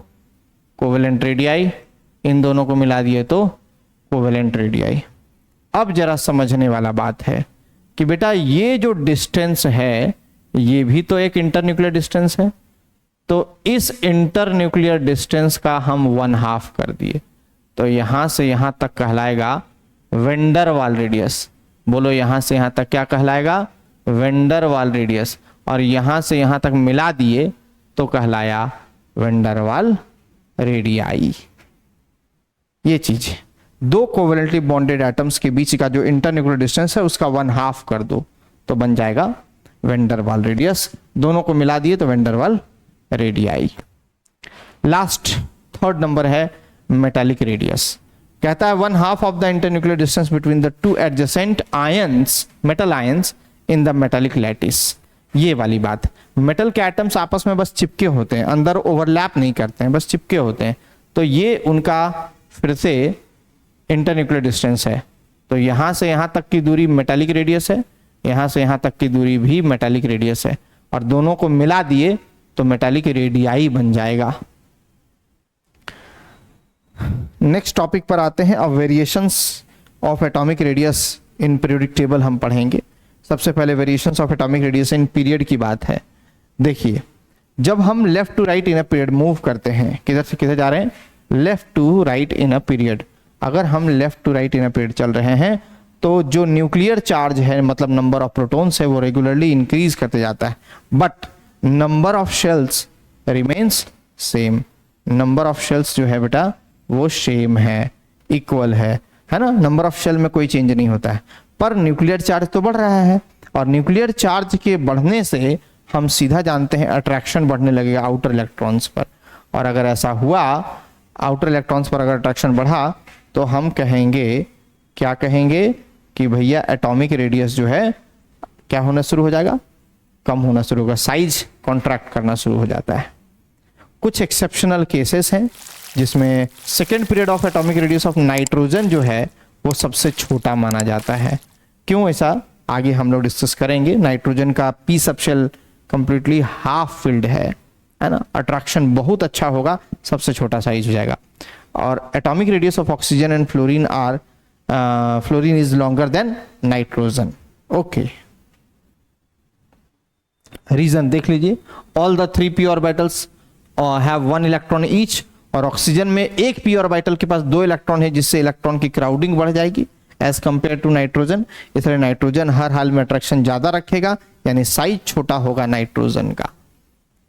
कोवेलेंट रेडियाई, इन दोनों को मिला दिए तो कोवेलेंट रेडियाई। अब जरा समझने वाला बात है कि बेटा ये जो डिस्टेंस है ये भी तो एक इंटरन्यूक्लियर डिस्टेंस है, तो इस इंटरन्यूक्लियर डिस्टेंस का हम 1/2 कर दिए, तो यहां से यहां तक कहलाएगा वेंडर वाल रेडियस। बोलो यहां से यहां तक क्या कहलाएगा? वेंडर वाल रेडियस। और यहां से यहां तक मिला दिए तो कहलाया वेंडर वाल रेडियाई। ये चीज है, दो कोवेलेंटली बॉन्डेड एटम्स के बीच का जो इंटरन्यूक्लियर डिस्टेंस है उसका 1/2 कर दो तो बन जाएगा वेंडर वाल रेडियस। दोनों को मिला दिए तो वेंडर वाल रेडियाई। लास्ट थर्ड नंबर है मेटालिक रेडियस। कहता है 1/2 of the internuclear distance between the two adjacent ions, metal ions in the metallic lattice. ये वाली बात, मेटल के एटम्स आपस में बस चिपके होते हैं, अंदर ओवरलैप नहीं करते हैं, बस चिपके होते हैं, तो ये उनका फिर से इंटरन्यूक्लियर डिस्टेंस है। तो यहां से यहां तक की दूरी मेटालिक रेडियस है, यहां से यहां तक की दूरी भी मेटालिक रेडियस है, और दोनों को मिला दिए तो मेटालिक रेडियाई बन जाएगा। नेक्स्ट टॉपिक पर आते हैं, अब variations of atomic radius in periodic table हम पढ़ेंगे। सबसे पहले variations of atomic radius in period की बात है। देखिए, जब हम left to right in a period move करते हैं, किधर से किधर जा रहे हैं, left to right in a period, अगर हम left to right in a period चल रहे हैं तो जो न्यूक्लियर चार्ज है, मतलब नंबर ऑफ प्रोटॉन्स है, वो रेगुलरली इंक्रीज करते जाता है, but number of shells remains same. Number of shells जो है बेटा वो सेम है, इक्वल है ना, नंबर ऑफ शेल में कोई चेंज नहीं होता है, पर न्यूक्लियर चार्ज तो बढ़ रहा है, और न्यूक्लियर चार्ज के बढ़ने से हम सीधा जानते हैं अट्रैक्शन बढ़ने लगेगा आउटर इलेक्ट्रॉन्स पर, और अगर ऐसा हुआ आउटर इलेक्ट्रॉन्स पर अगर अट्रैक्शन बढ़ा तो हम कहेंगे, क्या कहेंगे कि भैया एटॉमिक रेडियस जो है क्या होना शुरू हो जाएगा, कम होना शुरू होगा, साइज कॉन्ट्रैक्ट करना शुरू हो जाता है। कुछ एक्सेप्शनल केसेस हैं जिसमें second period of atomic radius of nitrogen जो है वो सबसे छोटा माना जाता है। क्यों ऐसा, आगे हम लोग डिस्कस करेंगे। नाइट्रोजन का P subshell completely half filled है ना, अट्रैक्शन बहुत अच्छा होगा, सबसे छोटा साइज हो जाएगा। और atomic radius of oxygen and fluorine are fluorine is longer than nitrogen. Okay, reason देख लीजिए, all the 3 p orbitals have 1 electron each, और ऑक्सीजन में एक p ऑर्बिटल के पास 2 इलेक्ट्रॉन है, जिससे इलेक्ट्रॉन की क्राउडिंग बढ़ जाएगी एज कंपेयर टू नाइट्रोजन। इसलिए नाइट्रोजन हर हाल में अट्रैक्शन ज्यादा रखेगा, यानी साइज छोटा होगा नाइट्रोजन का,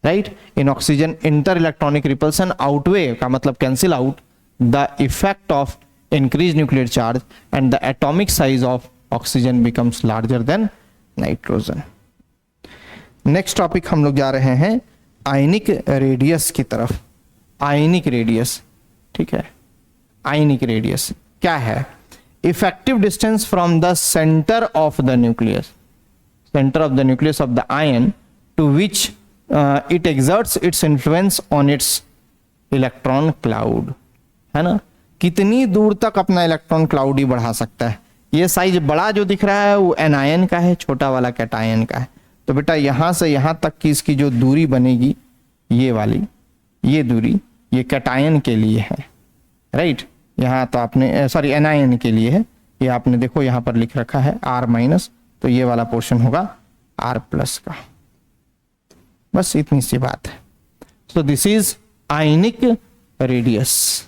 right. In oxygen inter electronic repulsion outweigh का मतलब cancel out the effect of increased nuclear charge and the atomic size of oxygen becomes larger than nitrogen। Next topic हम लोग जा रहे हैं आयनिक रेडियस की तरफ। आयनिक रेडियस, ठीक है, आयनिक रेडियस क्या है, effective distance from the centre of the nucleus, centre of the nucleus of the ion to which it exerts its influence on its electron cloud, है ना, कितनी दूर तक अपना इलेक्ट्रॉन क्लाउड ही बढ़ा सकता है। ये साइज बड़ा जो दिख रहा है वो एनायन का है, छोटा वाला कैटायन का है। तो बेटा यहां से यहां तक की इसकी जो दूरी बनेगी, ये वाली, ये दूरी, ये कैटायन के लिए है, राइट। यहाँ तो आपने सॉरी एनायन के लिए है, ये आपने देखो यहाँ पर लिख रखा है R-, तो ये वाला पोर्शन होगा R+ का। बस इतनी सी बात है। So this is ionic radius.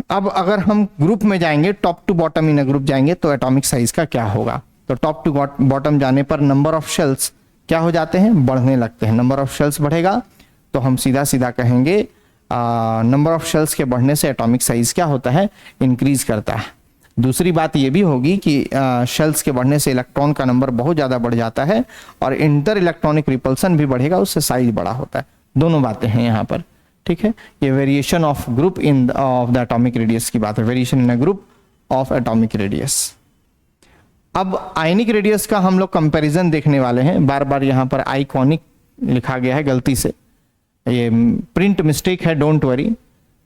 अब अगर हम ग्रुप में जाएंगे, top to bottom in group जाएंगे, तो एटॉमिक साइज का क्या होगा, तो टॉप टू बॉटम जाने पर नंबर ऑफ शेल्स क्या हो जाते हैं, बढ़ने लगते हैं। नंबर ऑफ शेल्स बढ़ेगा तो हम सीधा सीधा कहेंगे नंबर ऑफ शेल्स के बढ़ने से एटॉमिक साइज क्या होता है, इंक्रीज करता है। दूसरी बात ये भी होगी कि शेल्स के बढ़ने से इलेक्ट्रॉन का नंबर बहुत ज्यादा बढ़ जाता है, और इंटर इलेक्ट्रॉनिक रिपल्सन भी बढ़ेगा, उससे साइज बड़ा होता है। दोनों बातें हैं यहाँ पर, ठीक है। ये variation of group in of the atomic radius की बात है, variation in a group of atomic radius. अब आयनिक रेडियस का हम लोग कंपैरिजन देखने वाले हैं। बार बार यहाँ पर आइकॉनिक लिखा गया है गलती से, ये प्रिंट मिस्टेक है, don't worry.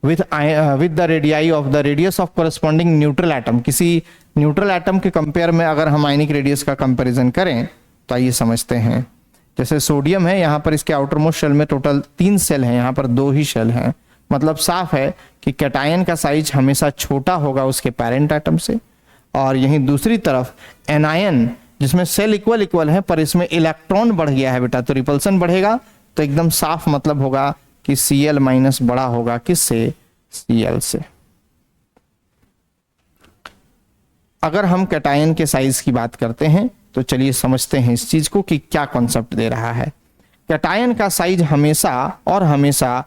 With the radii of the radius of corresponding neutral atom, किसी न्यूट्रल एटम के कंपेयर में अगर हम आयनिक रेडियस का कंपैरिजन करें तो आइए समझते हैं। जैसे सोडियम है, यहाँ पर इसके आउटर मोस्ट शेल में टोटल 3 सेल हैं, यहाँ पर 2 ही शेल हैं, मतलब साफ है कि कैटायन का साइज हमेशा छोटा होगा उसके पेरेंट एटम से। और यहीं दूसरी तरफ एनायन, जिसमें सेल इक्वल है पर इसमें इलेक्ट्रॉन बढ़ गया है बेटा, तो रिपल्सन बढ़ेगा, तो एकदम साफ मतलब होगा कि Cl- बड़ा होगा किससे, Cl से। अगर हम कैटायन के साइज की बात करते हैं तो चलिए समझते हैं इस चीज को कि क्या कॉन्सेप्ट दे रहा है। कैटायन का साइज हमेशा और हमेशा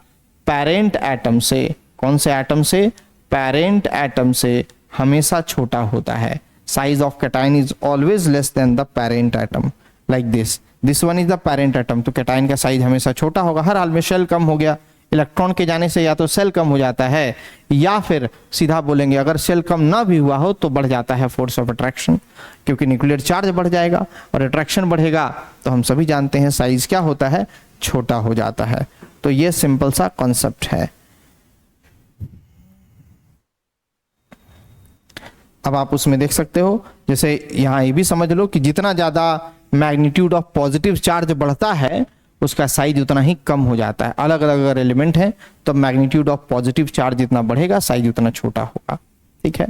पेरेंट एटम से, कौन से एटम से, पेरेंट एटम से हमेशा छोटा होता है। Size of cation is always less than the parent atom, like this one is the parent atom. तो कैटायन का साइज हमेशा छोटा होगा, हर हाल में शेल कम हो गया, इलेक्ट्रॉन के जाने से या तो सेल कम हो जाता है, या फिर सीधा बोलेंगे अगर सेल कम ना भी हुआ हो तो बढ़ जाता है फोर्स ऑफ अट्रैक्शन, क्योंकि न्यूक्लियर चार्ज बढ़ जाएगा और अट्रैक्शन बढ़ेगा, तो हम सभी जानते हैं साइज क्या होता है, छोटा हो जाता है। तो ये सिंपल सा कॉन्सेप्ट है। अब आप उसमें देख सकते हो, जैसे यहाँ ये भी समझ लो कि जितना ज्यादा मैग्नीट्यूड ऑफ पॉजिटिव चार्ज बढ़ता है उसका साइज उतना ही कम हो जाता है। अलग अलग अगर एलिमेंट है तो मैग्नीट्यूड ऑफ पॉजिटिव चार्ज जितना बढ़ेगा साइज उतना छोटा होगा, ठीक है।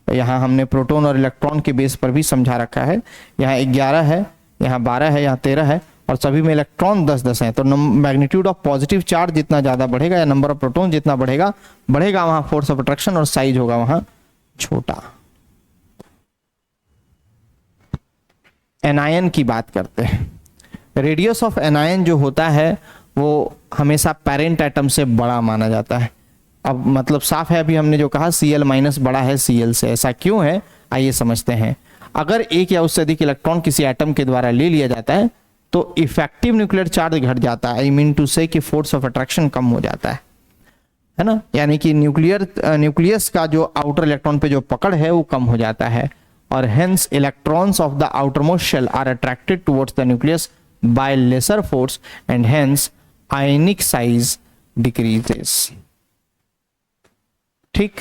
यहाँ हमने प्रोटॉन और इलेक्ट्रॉन के बेस पर भी समझा रखा है। यहाँ 11 है, यहाँ 12 है, यहाँ 13 है और सभी में इलेक्ट्रॉन 10-10 है। तो मैग्नीट्यूड ऑफ पॉजिटिव चार्ज जितना ज़्यादा बढ़ेगा या नंबर ऑफ प्रोटॉन जितना बढ़ेगा वहाँ फोर्स ऑफ अट्रैक्शन और साइज होगा वहाँ छोटा। एनायन की बात करते हैं। रेडियस ऑफ एनायन जो होता है वो हमेशा पेरेंट एटम से बड़ा माना जाता है। अब मतलब साफ है, अभी हमने जो कहा Cl- बड़ा है Cl से, ऐसा क्यों है आइए समझते हैं। अगर एक या उससे अधिक इलेक्ट्रॉन किसी एटम के द्वारा ले लिया जाता है तो इफेक्टिव न्यूक्लियर चार्ज घट जाता है। आई मीन टू से कि फोर्स ऑफ अट्रैक्शन कम हो जाता है ना, यानी कि न्यूक्लियस का जो आउटर इलेक्ट्रॉन पे जो पकड़ है वो कम हो जाता है और hence electrons of the outermost shell are attracted towards the nucleus by lesser force and hence ionic size decreases. ठीक,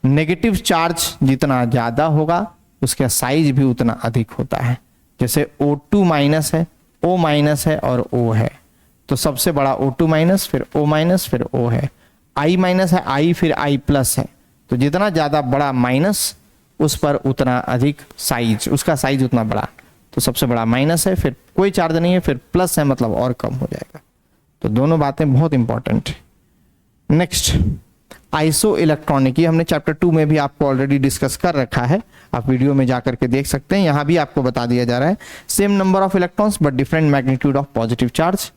नेगेटिव चार्ज जितना ज्यादा होगा उसका साइज भी उतना अधिक होता है। जैसे O2 माइनस है, O माइनस है और O है, तो सबसे बड़ा O2 माइनस, फिर O माइनस, फिर O है। I माइनस है, I फिर I प्लस है, तो जितना ज्यादा बड़ा माइनस उस पर उतना अधिक साइज, उसका साइज उतना बड़ा। तो सबसे बड़ा माइनस है, फिर कोई चार्ज नहीं है, फिर प्लस है, मतलब और कम हो जाएगा। तो दोनों बातें बहुत इंपॉर्टेंट है। नेक्स्ट आइसो इलेक्ट्रॉनिक, ये हमने चैप्टर 2 में भी आपको ऑलरेडी डिस्कस कर रखा है, आप वीडियो में जाकर के देख सकते हैं। यहाँ भी आपको बता दिया जा रहा है same number of electrons but different magnitude of positive charge,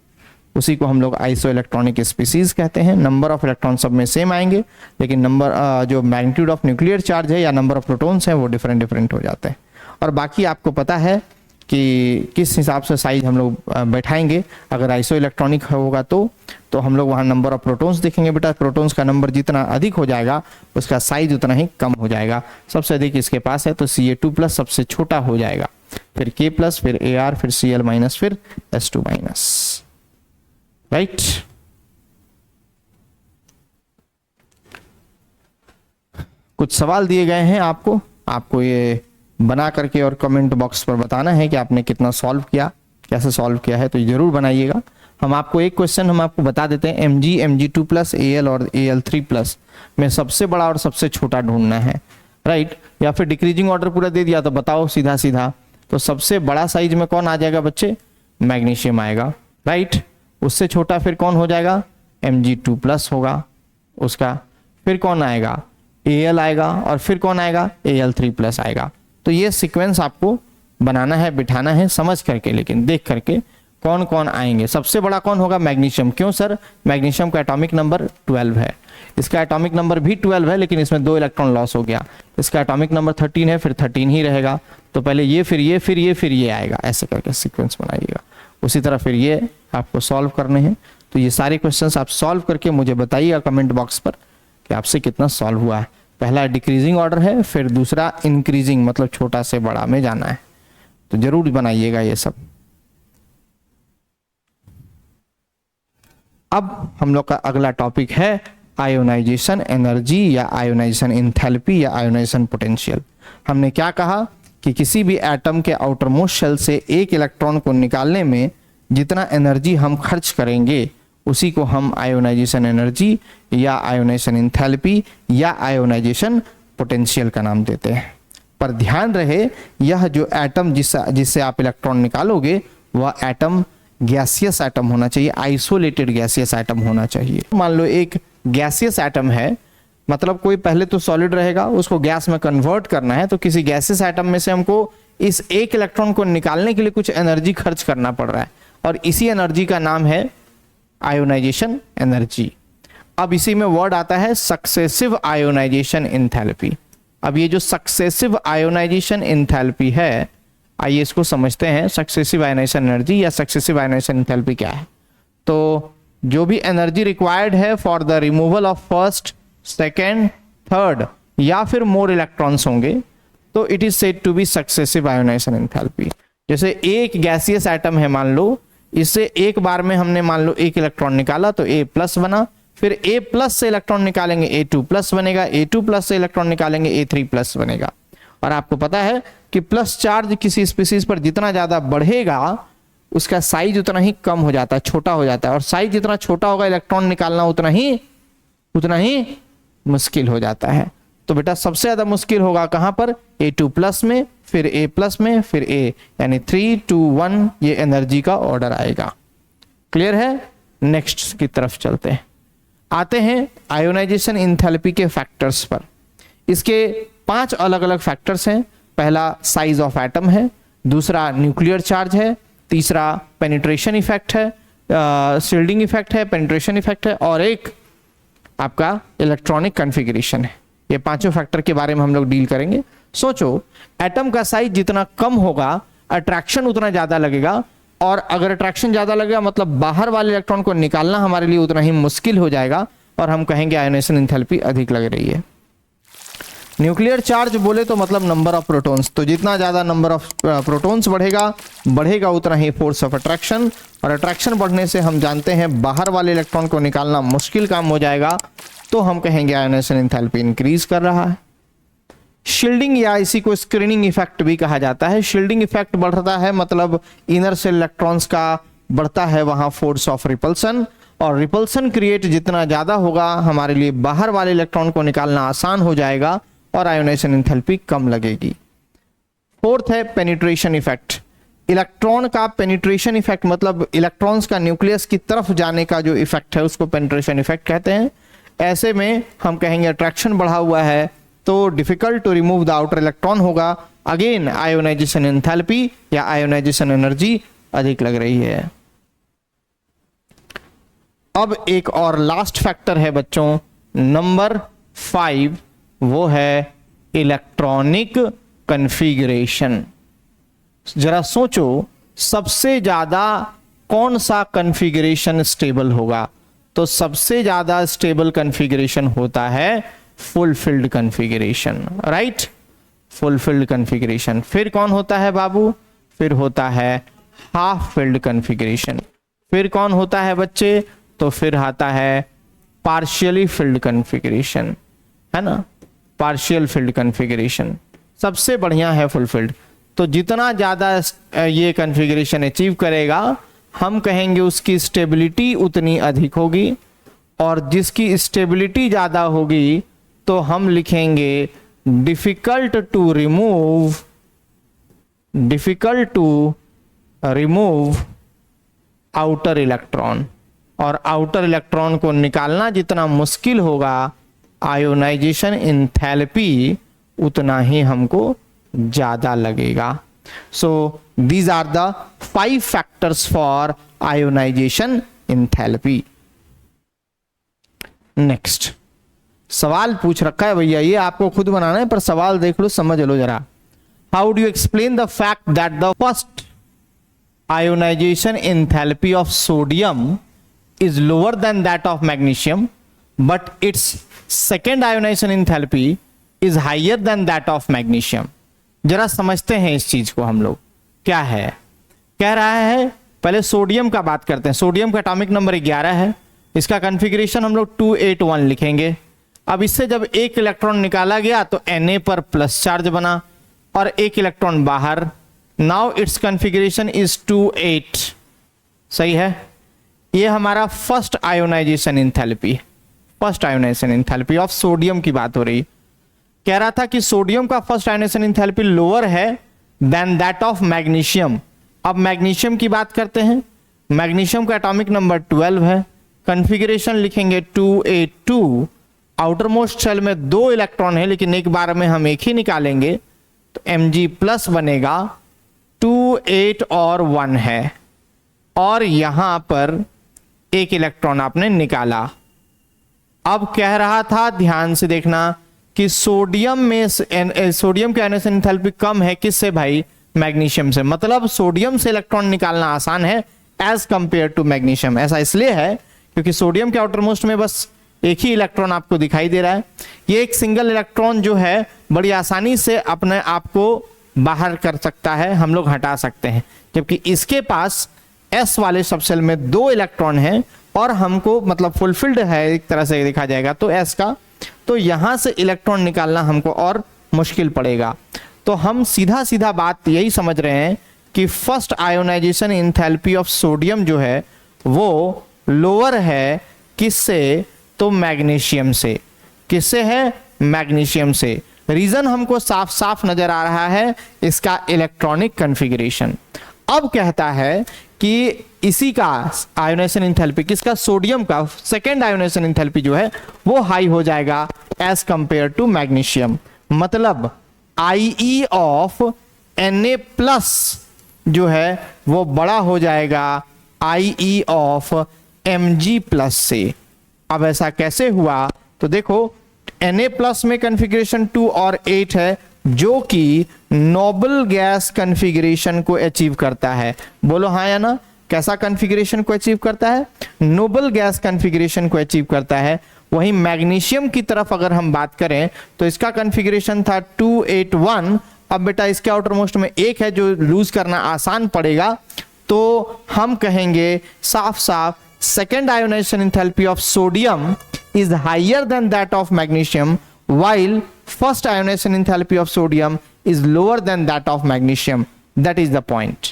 उसी को हम लोग आइसो इलेक्ट्रॉनिक स्पीसीज कहते हैं। नंबर ऑफ इलेक्ट्रॉन सब में सेम आएंगे लेकिन नंबर जो मैग्नीट्यूड ऑफ न्यूक्लियर चार्ज है या नंबर ऑफ प्रोटॉन्स हैं वो डिफरेंट हो जाते हैं। और बाकी आपको पता है कि किस हिसाब से साइज हम लोग बैठाएंगे। अगर आइसो इलेक्ट्रॉनिक होगा तो हम लोग वहाँ नंबर ऑफ प्रोटॉन्स देखेंगे। बेटा प्रोटॉन्स का नंबर जितना अधिक हो जाएगा उसका साइज उतना ही कम हो जाएगा। सबसे अधिक इसके पास है तो Ca2+ सबसे छोटा हो जाएगा, फिर K+, फिर Ar, फिर Cl-, फिर S2-। राइट, कुछ सवाल दिए गए हैं आपको ये बना करके और कमेंट बॉक्स पर बताना है कि आपने कितना सॉल्व किया, कैसे सॉल्व किया है, तो जरूर बनाइएगा। हम आपको एक क्वेश्चन हम आपको बता देते हैं, Mg, Mg2+, Al और Al3+ में सबसे बड़ा और सबसे छोटा ढूंढना है। राइट, या फिर डिक्रीजिंग ऑर्डर पूरा दे दिया तो बताओ सीधा सीधा। तो सबसे बड़ा साइज में कौन आ जाएगा बच्चे? मैग्नीशियम आएगा। राइट, उससे छोटा फिर कौन हो जाएगा? Mg2+ होगा उसका, फिर कौन आएगा? Al आएगा और फिर कौन आएगा? Al3+ आएगा। तो ये सीक्वेंस आपको बनाना है, बिठाना है समझ करके, लेकिन देख करके कौन कौन आएंगे। सबसे बड़ा कौन होगा? मैग्नीशियम। क्यों सर? मैग्नीशियम का एटॉमिक नंबर 12 है, इसका एटॉमिक नंबर भी 12 है लेकिन इसमें 2 इलेक्ट्रॉन लॉस हो गया। इसका एटॉमिक नंबर 13 है, फिर 13 ही रहेगा। तो पहले ये, फिर ये, फिर ये, फिर ये आएगा, ऐसे करके सीक्वेंस बनाइएगा। उसी तरह फिर ये आपको सॉल्व करने हैं। तो ये सारे क्वेश्चंस आप सॉल्व करके मुझे बताइएगा कमेंट बॉक्स पर कि आपसे कितना सॉल्व हुआ है। पहला डिक्रीजिंग ऑर्डर है, फिर दूसरा इंक्रीजिंग मतलब छोटा से बड़ा में जाना है। तो जरूर बनाइएगा ये सब। अब हम लोग का अगला टॉपिक है आयोनाइजेशन एनर्जी या आयोनाइजेशन एंथैल्पी या आयोनाइजेशन पोटेंशियल। हमने क्या कहा कि किसी भी एटम के आउटर मोस्ट शेल से एक इलेक्ट्रॉन को निकालने में जितना एनर्जी हम खर्च करेंगे उसी को हम आयोनाइजेशन एनर्जी या आयोनाइजेशन एंथैल्पी या आयोनाइजेशन पोटेंशियल का नाम देते हैं। पर ध्यान रहे यह जो एटम जिससे आप इलेक्ट्रॉन निकालोगे वह एटम गैसियस एटम होना चाहिए, आइसोलेटेड गैसियस एटम होना चाहिए। मान लो एक गैसियस एटम है, मतलब कोई पहले तो सॉलिड रहेगा, उसको गैस में कन्वर्ट करना है, तो किसी गैसियस एटम में से हमको इस एक इलेक्ट्रॉन को निकालने के लिए कुछ एनर्जी खर्च करना पड़ रहा है और इसी एनर्जी का नाम है आयोनाइजेशन एनर्जी। अब इसी में वर्ड आता है सक्सेसिव आयोनाइजेशन एंथैल्पी। अब ये जो सक्सेसिव आयोनाइजेशन एंथैल्पी है, आइए इसको समझते हैं। सक्सेसिव आयोनाइजेशन एनर्जी या सक्सेसिव आयोनाइजेशन एंथैल्पी क्या है? तो जो भी एनर्जी रिक्वायर्ड है for the removal of first, second, third या फिर मोर इलेक्ट्रॉन्स होंगे तो it is said to be successive ionization enthalpy. जैसे एक गैसियस एटम है, मान लो इससे एक बार में हमने मान लो एक इलेक्ट्रॉन निकाला तो A+ बना, फिर A+ से इलेक्ट्रॉन निकालेंगे A2+ बनेगा, A2+ से इलेक्ट्रॉन निकालेंगे A3+ बनेगा। और आपको पता है कि प्लस चार्ज किसी स्पीसीज पर जितना ज्यादा बढ़ेगा उसका साइज उतना ही कम हो जाता है, छोटा हो जाता है, और साइज जितना छोटा होगा इलेक्ट्रॉन निकालना उतना ही मुश्किल हो जाता है। तो तो बेटा सबसे ज्यादा मुश्किल होगा कहां पर, A2 प्लस में, फिर A प्लस में, फिर A, यानी 3 2 1 ये एनर्जी का ऑर्डर आएगा। क्लियर है? नेक्स्ट की तरफ चलते हैं, आते हैं आयोनाइजेशन इंथैल्पी के फैक्टर्स पर। इसके 5 अलग अलग फैक्टर्स हैं। पहला साइज ऑफ एटम है, दूसरा न्यूक्लियर चार्ज है, तीसरा पेनिट्रेशन इफेक्ट है, शील्डिंग इफेक्ट है, पेनिट्रेशन इफेक्ट है, और एक आपका इलेक्ट्रॉनिक कॉन्फ़िगरेशन है। ये पांचों फैक्टर के बारे में हम लोग डील करेंगे। सोचो, एटम का साइज जितना कम होगा अट्रैक्शन उतना ज्यादा लगेगा, और अगर अट्रैक्शन ज्यादा लगेगा मतलब बाहर वाले इलेक्ट्रॉन को निकालना हमारे लिए उतना ही मुश्किल हो जाएगा, और हम कहेंगे आयोनाइजेशन एंथैल्पी अधिक लग रही है। न्यूक्लियर चार्ज बोले तो मतलब नंबर ऑफ प्रोटॉन्स, तो जितना ज्यादा नंबर ऑफ प्रोटॉन्स बढ़ेगा उतना ही फोर्स ऑफ अट्रैक्शन, और अट्रैक्शन बढ़ने से हम जानते हैं बाहर वाले इलेक्ट्रॉन को निकालना मुश्किल काम हो जाएगा, तो हम कहेंगे आयोनाइजेशन एंथैल्पी इंक्रीज कर रहा है। शील्डिंग या इसी को स्क्रीनिंग इफेक्ट भी कहा जाता है। शील्डिंग इफेक्ट बढ़ता है मतलब इनर से इलेक्ट्रॉन्स का बढ़ता है वहां फोर्स ऑफ रिपल्सन, और रिपल्सन क्रिएट जितना ज्यादा होगा हमारे लिए बाहर वाले इलेक्ट्रॉन को निकालना आसान हो जाएगा और आयोनाइजेशन एंथैल्पी कम लगेगी। फोर्थ है पेनिट्रेशन इफेक्ट। इलेक्ट्रॉन का पेनिट्रेशन इफेक्ट मतलब इलेक्ट्रॉन्स का न्यूक्लियस की तरफ जाने का जो इफेक्ट है उसको पेनिट्रेशन इफेक्ट कहते हैं। ऐसे में हम कहेंगे अट्रैक्शन बढ़ा हुआ है तो difficult to remove the outer electron होगा। अगेन आयोनाइजेशन एंथैल्पी या आयोनाइजेशन एनर्जी अधिक लग रही है। अब एक और लास्ट फैक्टर है बच्चों, नंबर 5, वो है इलेक्ट्रॉनिक कॉन्फ़िगरेशन। जरा सोचो, सबसे ज्यादा कौन सा कॉन्फ़िगरेशन स्टेबल होगा, तो सबसे ज्यादा स्टेबल कॉन्फ़िगरेशन होता है fulfilled configuration, right? Fulfilled configuration. फिर कौन होता है बाबू? फिर होता है हाफ फिल्ड कॉन्फ़िगरेशन। फिर कौन होता है बच्चे? तो फिर आता है पार्शियली फिल्ड कॉन्फ़िगरेशन, है ना? पार्शियल फिल्ड कॉन्फ़िगरेशन सबसे बढ़िया है फुलफिल्ड। तो जितना ज्यादा ये कॉन्फ़िगरेशन अचीव करेगा हम कहेंगे उसकी स्टेबिलिटी उतनी अधिक होगी, और जिसकी स्टेबिलिटी ज्यादा होगी तो हम लिखेंगे difficult to remove outer electron, और आउटर इलेक्ट्रॉन को निकालना जितना मुश्किल होगा आयोनाइजेशन एंथैल्पी उतना ही हमको ज्यादा लगेगा। So these are the 5 factors for ionization enthalpy. Next सवाल पूछ रखा है भैया, ये आपको खुद बनाना है पर सवाल देख लो, समझ लो जरा। How do you explain the fact that the first ionization enthalpy of sodium is lower than that of magnesium, but its second ionization enthalpy is higher than that of magnesium? जरा समझते हैं इस चीज को हम लोग। क्या है कह रहा है, पहले सोडियम का बात करते हैं। सोडियम का एटॉमिक नंबर 11 है, इसका कॉन्फ़िगरेशन हम लोग 281 लिखेंगे। अब इससे जब एक इलेक्ट्रॉन निकाला गया तो Na पर प्लस चार्ज बना और एक इलेक्ट्रॉन बाहर। नाउ इट्स कॉन्फ़िगरेशन इज 28, सही है? ये हमारा first ionization enthalpy, first ionization enthalpy of sodium की बात हो रही। कह रहा था कि सोडियम का फर्स्ट आयोनाइजेशन एंथैल्पी लोअर है देन दैट ऑफ मैग्नीशियम। अब मैग्नीशियम की बात करते हैं। मैग्नीशियम का एटॉमिक नंबर 12 है, कॉन्फ़िगरेशन लिखेंगे 282। आउटर मोस्ट शेल में 2 इलेक्ट्रॉन है लेकिन एक बार में हम एक ही निकालेंगे तो Mg प्लस बनेगा। 2 8 और 1 है, और यहां पर एक इलेक्ट्रॉन आपने निकाला। अब कह रहा था, ध्यान से देखना, कि सोडियम में सोडियम की आयोनाइजेशन एंथैल्पी कम है किससे भाई? मैग्नीशियम से। मतलब सोडियम से इलेक्ट्रॉन निकालना आसान है एज कंपेयर टू मैग्नीशियम। ऐसा इसलिए है क्योंकि सोडियम के आउटर मोस्ट में बस एक ही इलेक्ट्रॉन आपको दिखाई दे रहा है। ये एक सिंगल इलेक्ट्रॉन जो है बड़ी आसानी से अपने आप को बाहर कर सकता है, हम लोग हटा सकते हैं, जबकि इसके पास S वाले सबसेल में 2 इलेक्ट्रॉन हैं और हमको मतलब फुलफिल्ड है एक तरह से देखा जाएगा तो S का, तो यहां से इलेक्ट्रॉन निकालना हमको और मुश्किल पड़ेगा। तो हम सीधा सीधा बात यही समझ रहे हैं कि first ionization enthalpy of sodium जो है वो लोअर है किससे? तो मैग्नीशियम से। किससे है? मैग्नीशियम से। रीजन हमको साफ साफ नजर आ रहा है, इसका इलेक्ट्रॉनिक कॉन्फ़िगरेशन। अब कहता है कि इसी का आयोनाइजेशन एंथैल्पी, किसका, सोडियम का सेकेंड आयोनाइजेशन एंथैल्पी जो है वो हाई हो जाएगा एज कंपेयर टू मैग्नीशियम। मतलब IE ऑफ Na प्लस जो है वो बड़ा हो जाएगा IE ऑफ Mg प्लस से। अब ऐसा कैसे हुआ, तो देखो Na प्लस में कॉन्फ़िगरेशन 2 और 8 है जो कि नोबल गैस कॉन्फ़िगरेशन को अचीव करता है। बोलो हाँ या ना, कैसा कॉन्फ़िगरेशन को अचीव करता है, नोबल गैस कॉन्फ़िगरेशन को अचीव करता है। वहीं मैग्नीशियम की तरफ अगर हम बात करें तो इसका कॉन्फ़िगरेशन था 281। अब बेटा इसके आउटर मोस्ट में एक है जो लूज करना आसान पड़ेगा, तो हम कहेंगे साफ साफ second ionization enthalpy of sodium is higher than that of magnesium, while first ionization enthalpy of sodium is lower than that of magnesium. That is the point.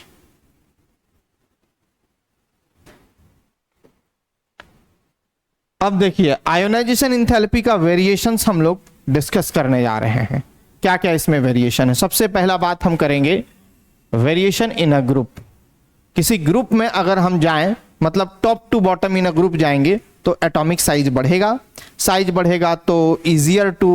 अब देखिए आयोनाइजेशन एंथैल्पी का वेरिएशंस हम लोग डिस्कस करने जा रहे हैं। क्या क्या इसमें वेरिएशन है। सबसे पहला बात हम करेंगे वेरिएशन इन अ ग्रुप। किसी ग्रुप में अगर हम जाएं, मतलब top to bottom in a group जाएंगे तो एटॉमिक साइज बढ़ेगा। साइज बढ़ेगा तो easier to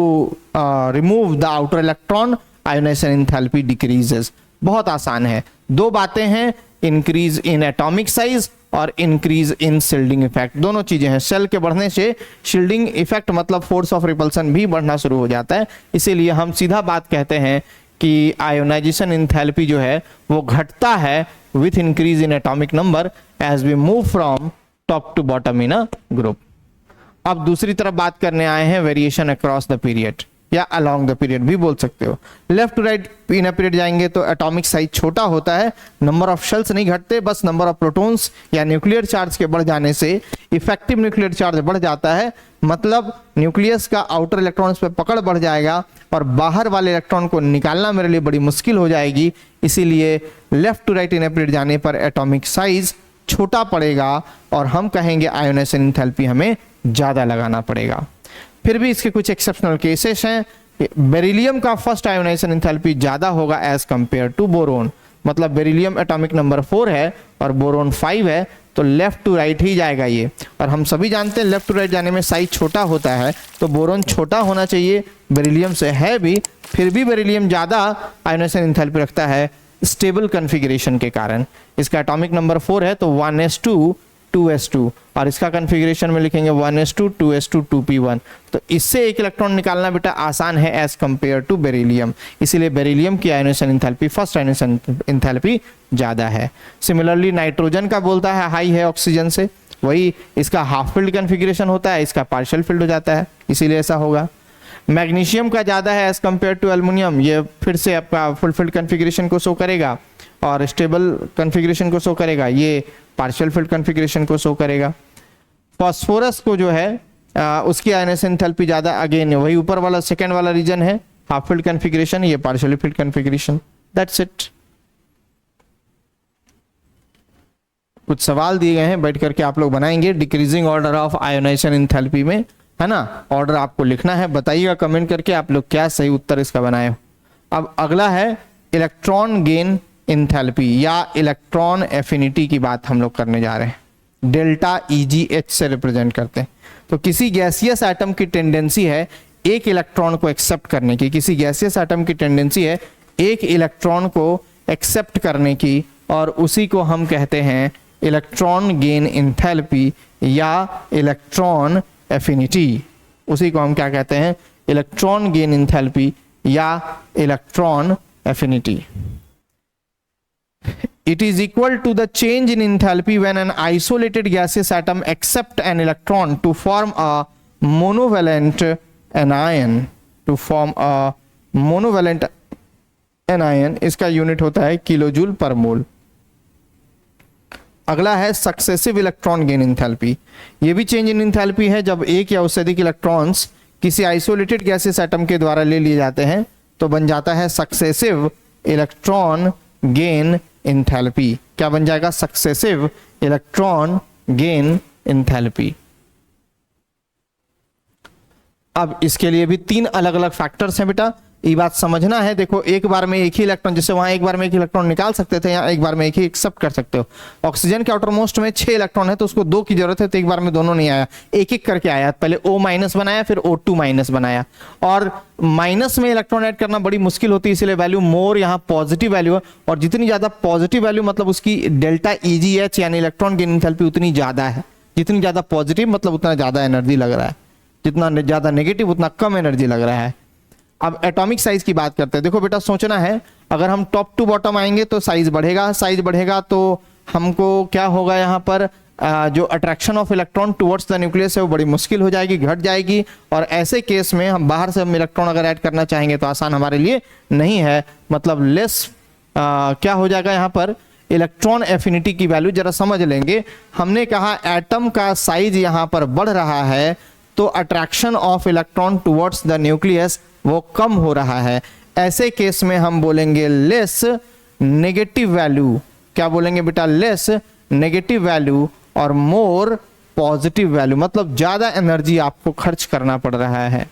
remove the outer electron, ionization enthalpy decreases. बहुत आसान है, दो बातें हैं, इंक्रीज इन एटॉमिक साइज और इंक्रीज इन शील्डिंग इफेक्ट। दोनों चीजें हैं। सेल के बढ़ने से शील्डिंग इफेक्ट मतलब फोर्स ऑफ रिपल्सन भी बढ़ना शुरू हो जाता है। इसीलिए हम सीधा बात कहते हैं कि आयोनाइजेशन एंथैल्पी जो है वो घटता है with increase in atomic number as we move from top to bottom in a group. अब दूसरी तरफ बात करने आए हैं वेरिएशन अक्रॉस द पीरियड या अलोंग द पीरियड भी बोल सकते हो। Left to right in a period जाएंगे तो एटॉमिक साइज छोटा होता है, नंबर ऑफ शेल्स नहीं घटते, बस नंबर ऑफ प्रोटॉन्स या न्यूक्लियर चार्ज के बढ़ जाने से इफेक्टिव न्यूक्लियर चार्ज बढ़ जाता है। मतलब न्यूक्लियस का आउटर इलेक्ट्रॉन्स पे पकड़ बढ़ जाएगा और बाहर वाले इलेक्ट्रॉन को निकालना मेरे लिए बड़ी मुश्किल हो जाएगी। इसीलिए left to right in a period जाने पर एटॉमिक साइज छोटा पड़ेगा और हम कहेंगे आयोनाइजेशन एंथैल्पी हमें ज्यादा लगाना पड़ेगा। फिर भी इसके कुछ एक्सेप्शनल केसेस हैं। बेरिलियम का फर्स्ट आयोनाइजेशन एंथैल्पी ज्यादा होगा एज कंपेयर टू बोरोन। मतलब बेरिलियम एटॉमिक नंबर 4 है और बोरोन 5 है, तो लेफ्ट टू राइट ही जाएगा ये। और हम सभी जानते हैं लेफ्ट टू राइट जाने में साइज छोटा होता है, तो बोरोन छोटा होना चाहिए, बेरिलियम से है भी। फिर भी बेरिलियम ज्यादा आयोनाइजेशन एंथैल्पी रखता है स्टेबल कॉन्फ़िगरेशन के कारण। इसका एटॉमिक नंबर 4 है तो 1s2 2s2, और इसका कॉन्फ़िगरेशन में लिखेंगे 1s2 2s2 2p1। तो इससे एक इलेक्ट्रॉन निकालना बेटा आसान है एज कंपेयर टू बेरिलियम। इसीलिए बेरिलियम की ionisation enthalpy first ionization enthalpy ज्यादा है। सिमिलरली नाइट्रोजन का बोलता है हाई है ऑक्सीजन से, वही इसका हाफ फील्ड कॉन्फ़िगरेशन होता है, इसका पार्शियल फील्ड हो जाता है, इसीलिए ऐसा होगा। मैग्नीशियम का ज्यादा है एज कंपेयर टू एल्युमिनियम, ये फिर से आपका फुल फील्ड कॉन्फ़िगरेशन को शो करेगा और स्टेबल कॉन्फ़िगरेशन को शो करेगा, ये पार्शियल फील्ड कॉन्फ़िगरेशन को शो करेगा। फास्फोरस को जो है उसकी आयोनाइजेशन एंथैल्पी ज्यादा, अगेन वही ऊपर वाला सेकंड वाला रीजन है, हाफ फील्ड कॉन्फ़िगरेशन, ये partial field configuration. That's it. कुछ सवाल दिए गए हैं, बैठ करके आप लोग बनाएंगे decreasing order of ionisation enthalpy में, है ना। ऑर्डर आपको लिखना है, बताइएगा कमेंट करके आप लोग क्या सही उत्तर इसका बनाए हो। अब अगला है इलेक्ट्रॉन गेन एंथैल्पी या इलेक्ट्रॉन एफिनिटी की बात हम लोग करने जा रहे हैं। डेल्टा EgH से रिप्रेजेंट करते हैं। तो किसी गैसियस एटम की टेंडेंसी है एक इलेक्ट्रॉन को एक्सेप्ट करने की, किसी गैसियस एटम की टेंडेंसी है एक इलेक्ट्रॉन को एक्सेप्ट करने की, और उसी को हम कहते हैं इलेक्ट्रॉन गेन एंथैल्पी या इलेक्ट्रॉन एफिनिटी। उसी को हम क्या कहते हैं, इलेक्ट्रॉन गेन एंथैल्पी या electron affinity. It is equal to the change in enthalpy when an isolated gaseous atom accepts an electron to form a monovalent anion. To form a monovalent anion, इसका unit होता है kilojoule पर मोल। अगला है successive electron gain enthalpy. ये भी change in enthalpy है जब एक या उससे अधिक इलेक्ट्रॉन्स किसी आइसोलेटेड गैसियस एटम के द्वारा ले लिए जाते हैं तो बन जाता है सक्सेसिव इलेक्ट्रॉन गेन एंथैल्पी। क्या बन जाएगा, सक्सेसिव इलेक्ट्रॉन गेन एंथैल्पी। अब इसके लिए भी 3 अलग अलग फैक्टर्स हैं बेटा, ये बात समझना है। देखो एक बार में एक ही इलेक्ट्रॉन, जैसे वहां एक बार में एक इलेक्ट्रॉन निकाल सकते थे, यहाँ एक बार में एक ही एक्सेप्ट कर सकते हो। ऑक्सीजन के आउटर मोस्ट में 6 इलेक्ट्रॉन है तो उसको 2 की जरूरत है, तो एक बार में दोनों नहीं आया, एक एक करके आया। पहले O माइनस बनाया, फिर O2 माइनस बनाया। और माइनस में इलेक्ट्रॉन ऐड करना बड़ी मुश्किल होती है, इसलिए वैल्यू मोर यहाँ पॉजिटिव वैल्यू है। और जितनी ज्यादा पॉजिटिव वैल्यू मतलब उसकी डेल्टा EgH यानी इलेक्ट्रॉन गेन एंथैल्पी उतनी ज्यादा है। जितनी ज्यादा पॉजिटिव मतलब उतना ज्यादा एनर्जी लग रहा है, जितना ज्यादा नेगेटिव उतना कम एनर्जी लग रहा है। अब एटॉमिक साइज की बात करते हैं। देखो बेटा सोचना है, अगर हम टॉप टू बॉटम आएंगे तो साइज बढ़ेगा, साइज बढ़ेगा तो हमको क्या होगा, यहाँ पर जो attraction of electron towards the nucleus है वो बड़ी मुश्किल हो जाएगी, घट जाएगी। और ऐसे केस में हम बाहर से हम इलेक्ट्रॉन अगर ऐड करना चाहेंगे तो आसान हमारे लिए नहीं है, मतलब लेस क्या हो जाएगा यहाँ पर इलेक्ट्रॉन एफिनिटी की वैल्यू जरा समझ लेंगे। हमने कहा एटम का साइज यहाँ पर बढ़ रहा है तो attraction of electron towards the nucleus वो कम हो रहा है। ऐसे केस में हम बोलेंगे लेस नेगेटिव वैल्यू। क्या बोलेंगे बेटा? लेस नेगेटिव वैल्यू और मोर पॉजिटिव वैल्यू, मतलब ज्यादा एनर्जी आपको खर्च करना पड़ रहा है।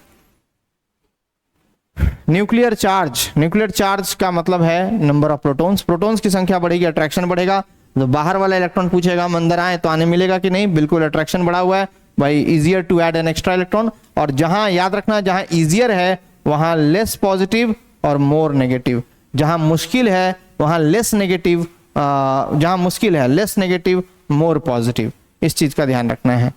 न्यूक्लियर चार्ज, न्यूक्लियर चार्ज का मतलब है नंबर ऑफ प्रोटॉन्स। प्रोटॉन्स की संख्या बढ़ेगी, अट्रैक्शन बढ़ेगा। तो बाहर वाला इलेक्ट्रॉन पूछेगा हम अंदर आए तो आने मिलेगा कि नहीं? बिल्कुल, अट्रैक्शन बढ़ा हुआ है भाई, easier to add an extra electron. और जहां याद रखना, जहां इजियर है वहां लेस पॉजिटिव और मोर नेगेटिव, जहां मुश्किल है वहां लेस नेगेटिव, जहां मुश्किल है लेस नेगेटिव मोर पॉजिटिव, इस चीज का ध्यान रखना है।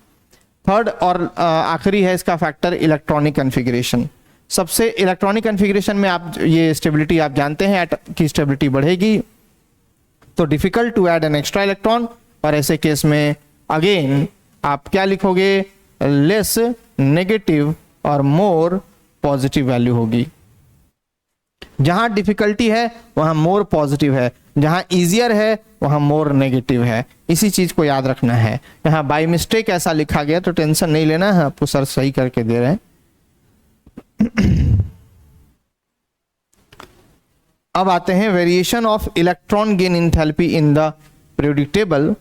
थर्ड और आखिरी है इसका फैक्टर इलेक्ट्रॉनिक कॉन्फ़िगरेशन। सबसे इलेक्ट्रॉनिक कॉन्फ़िगरेशन में आप ये स्टेबिलिटी आप जानते हैं की स्टेबिलिटी बढ़ेगी तो difficult to add an extra electron. और ऐसे केस में अगेन आप क्या लिखोगे? लेस नेगेटिव और मोर पॉजिटिव वैल्यू होगी। जहां डिफिकल्टी है वहां मोर पॉजिटिव है, जहां इजियर है वहां मोर नेगेटिव है। इसी चीज को याद रखना है। यहां बाय मिस्टेक ऐसा लिखा गया तो टेंशन नहीं लेना है, आपको सर सही करके दे रहे हैं। अब आते हैं variation of electron gain enthalpy in the periodic table.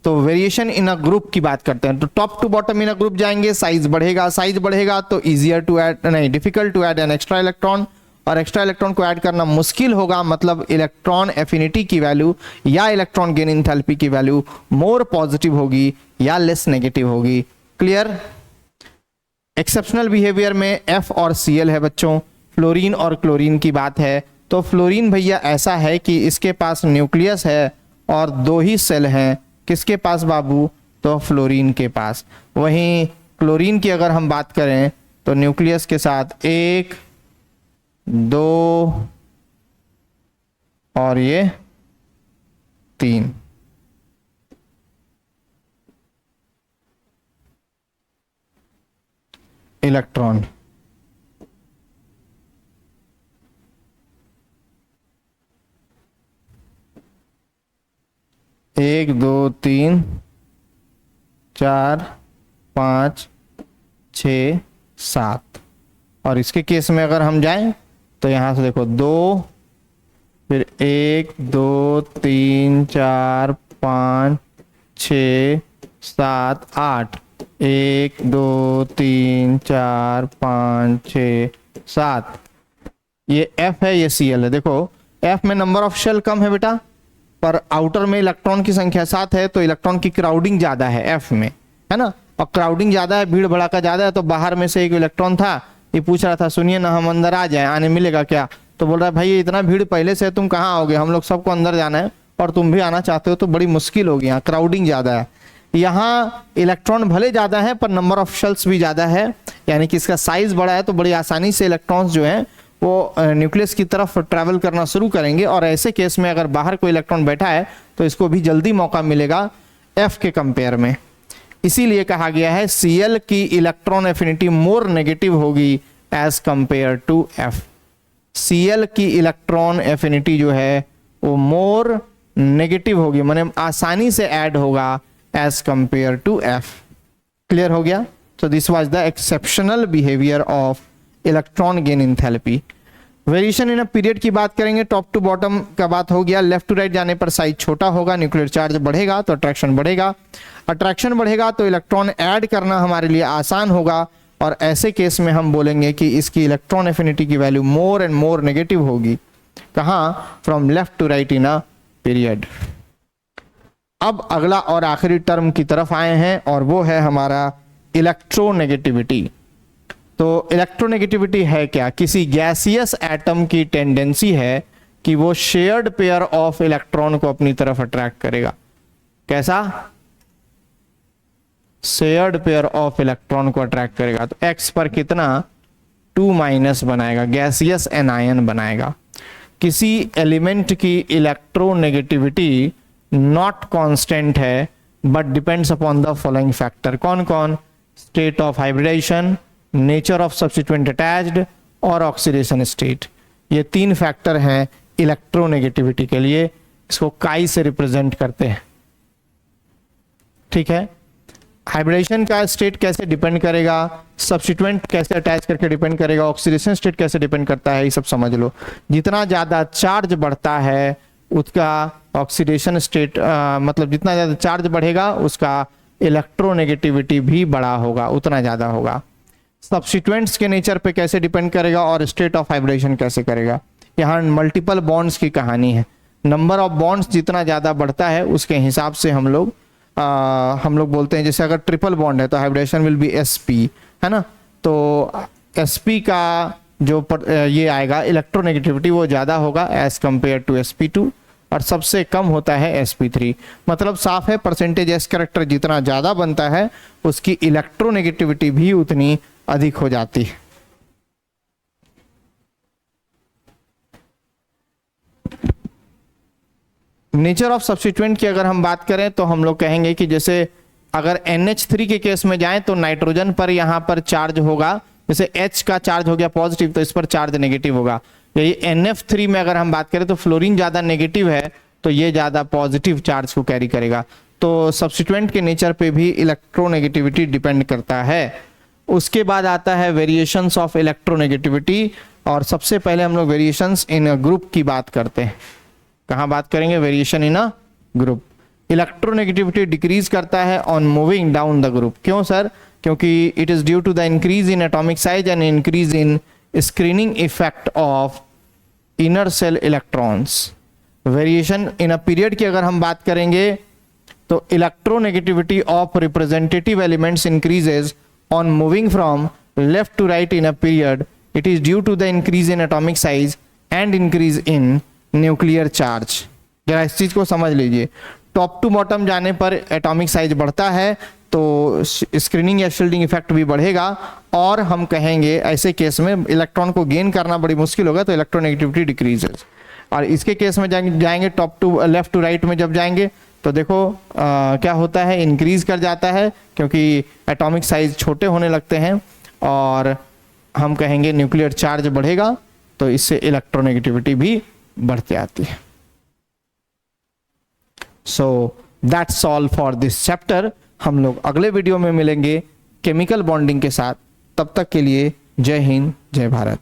तो वेरिएशन इन अ ग्रुप की बात करते हैं। तो top to bottom in a group जाएंगे, साइज बढ़ेगा, साइज बढ़ेगा तो इजियर टू ऐड, नहीं difficult to add an extra electron, और एक्स्ट्रा इलेक्ट्रॉन को ऐड करना मुश्किल होगा, मतलब इलेक्ट्रॉन एफिनिटी की वैल्यू या इलेक्ट्रॉन गेन एंथैल्पी की वैल्यू मोर पॉजिटिव होगी या लेस नेगेटिव होगी। क्लियर? एक्सेप्शनल बिहेवियर में F और Cl है बच्चों। फ्लोरीन और क्लोरीन की बात है तो फ्लोरीन भैया ऐसा है कि इसके पास न्यूक्लियस है और 2 ही सेल हैं। किसके पास बाबू? तो फ्लोरीन के पास। वहीं क्लोरीन की अगर हम बात करें तो न्यूक्लियस के साथ 1, 2 और ये 3। इलेक्ट्रॉन। एक, दो, 3, 4, 5, 6, 7। और इसके केस में अगर हम जाएं तो यहां से देखो 2, फिर 1, 2, 3, 4, 5, 6, 7, 8। 1, 2, 3, 4, 5, 6, 7। ये F है, ये Cl है। देखो F में नंबर ऑफ शेल कम है बेटा, पर आउटर में इलेक्ट्रॉन की संख्या 7 है तो इलेक्ट्रॉन की क्राउडिंग ज्यादा है F में, है ना। और क्राउडिंग ज्यादा है, भीड़ भड़ाका ज्यादा है, तो बाहर में से एक इलेक्ट्रॉन था, ये पूछ रहा था सुनिए ना हम अंदर आ जाए, आने मिलेगा क्या? तो बोल रहा है भाई इतना भीड़ पहले से तुम कहाँ आओगे, हम लोग सबको अंदर जाना है और तुम भी आना चाहते हो तो बड़ी मुश्किल होगी, यहाँ क्राउडिंग ज्यादा है। यहाँ इलेक्ट्रॉन भले ज्यादा है पर नंबर ऑफ शेल्स भी ज्यादा है, यानी कि इसका साइज बड़ा है तो बड़ी आसानी से इलेक्ट्रॉन्स जो हैं वो न्यूक्लियस की तरफ ट्रैवल करना शुरू करेंगे। और ऐसे केस में अगर बाहर कोई इलेक्ट्रॉन बैठा है तो इसको भी जल्दी मौका मिलेगा F के कंपेयर में। इसीलिए कहा गया है Cl की इलेक्ट्रॉन एफिनिटी मोर नेगेटिव होगी as compare to F। Cl की इलेक्ट्रॉन एफिनिटी जो है वो मोर नेगेटिव होगी, माने आसानी से ऐड होगा as compare to F। Clear हो गया? So this was the exceptional behavior of electron gain enthalpy। Variation in a period की बात करेंगे, टॉप टू बॉटम का बात हो गया। लेफ्ट टू राइट जाने पर साइज छोटा होगा, न्यूक्लियर चार्ज बढ़ेगा तो अट्रैक्शन बढ़ेगा, अट्रैक्शन बढ़ेगा तो इलेक्ट्रॉन ऐड करना हमारे लिए आसान होगा, और ऐसे केस में हम बोलेंगे कि इसकी इलेक्ट्रॉन एफिनिटी की value more and more negative होगी। कहाँ? From left to right in a period. अब अगला और आखिरी टर्म की तरफ आए हैं और वो है हमारा इलेक्ट्रोनेगेटिविटी। तो इलेक्ट्रोनेगेटिविटी है क्या? किसी गैसियस एटम की टेंडेंसी है कि वो शेयर्ड पेयर ऑफ इलेक्ट्रॉन को अपनी तरफ अट्रैक्ट करेगा। कैसा? शेयर्ड पेयर ऑफ इलेक्ट्रॉन को अट्रैक्ट करेगा। तो एक्स पर कितना? 2- बनाएगा, गैसियस एनायन बनाएगा। किसी एलिमेंट की इलेक्ट्रोनेगेटिविटी नॉट कांस्टेंट है but depends upon the following factor. कौन कौन? State of hybridization, nature of substituent attached और ऑक्सीडेशन स्टेट। ये 3 फैक्टर हैं इलेक्ट्रोनेगेटिविटी के लिए। इसको काई से रिप्रेजेंट करते हैं। ठीक है। हाइब्रिडेशन का स्टेट कैसे डिपेंड करेगा, सब्स्टिट्यूएंट कैसे अटैच करके डिपेंड करेगा, ऑक्सीडेशन स्टेट कैसे डिपेंड करता है, ये सब समझ लो। जितना ज्यादा चार्ज बढ़ता है उसका ऑक्सीडेशन स्टेट मतलब जितना ज्यादा चार्ज बढ़ेगा उसका इलेक्ट्रोनेगेटिविटी भी बड़ा होगा, उतना ज्यादा होगा। सब्स्टिट्यूएंट्स के नेचर पे कैसे डिपेंड करेगा और स्टेट ऑफ हाइब्रिडेशन कैसे करेगा। यहाँ मल्टीपल बॉन्ड्स की कहानी है। नंबर ऑफ बॉन्ड्स जितना ज्यादा बढ़ता है उसके हिसाब से हम लोग बोलते हैं, जैसे अगर ट्रिपल बॉन्ड है तो हाइब्रिडेशन विल बी sp, है ना। तो sp का जो ये आएगा इलेक्ट्रोनेगेटिविटी वो ज्यादा होगा एज कंपेयर टू sp2 और सबसे कम होता है sp3। मतलब साफ है, परसेंटेज s कैरेक्टर जितना ज्यादा बनता है उसकी इलेक्ट्रोनेगेटिविटी भी उतनी अधिक हो जाती है। नेचर ऑफ सब्स्टिट्यूएंट की अगर हम बात करें तो हम लोग कहेंगे कि जैसे अगर NH3 के केस में जाएं तो नाइट्रोजन पर यहां पर चार्ज होगा, जैसे H का चार्ज हो गया पॉजिटिव तो इस पर चार्ज नेगेटिव होगा। यही NF3 में अगर हम बात करें तो फ्लोरीन ज्यादा नेगेटिव है तो ये ज्यादा पॉजिटिव चार्ज को कैरी करेगा। तो सब्स्टिट्यूएंट के नेचर पे भी इलेक्ट्रोनेगेटिविटी डिपेंड करता है। उसके बाद आता है वेरिएशंस ऑफ इलेक्ट्रोनेगेटिविटी और सबसे पहले हम लोग वेरिएशंस इन अ ग्रुप की बात करते हैं। कहाँ बात करेंगे? Variation in a group. Electronegativity decrease करता है on moving down the group. क्यों सर? क्योंकि it is due to the increase in atomic size and increase in screening effect of inner shell electrons. Variation in a period की अगर हम बात करेंगे तो electronegativity of representative elements increases on moving from left to right in a period. It is due to the increase in atomic size and increase in nuclear charge. जरा इस चीज को समझ लीजिए। टॉप टू बॉटम जाने पर atomic size बढ़ता है तो स्क्रीनिंग या शील्डिंग इफेक्ट भी बढ़ेगा और हम कहेंगे ऐसे केस में इलेक्ट्रॉन को गेन करना बड़ी मुश्किल होगा तो इलेक्ट्रोनेगेटिविटी डिक्रीजेस। और इसके केस में जाएंगे top to left to right में जब जाएंगे तो देखो क्या होता है, इंक्रीज कर जाता है क्योंकि एटॉमिक साइज छोटे होने लगते हैं और हम कहेंगे न्यूक्लियर चार्ज बढ़ेगा तो इससे इलेक्ट्रोनेगेटिविटी भी बढ़ते आती है। So that's all for this chapter. हम लोग अगले वीडियो में मिलेंगे केमिकल बॉन्डिंग के साथ। तब तक के लिए जय हिंद, जय भारत।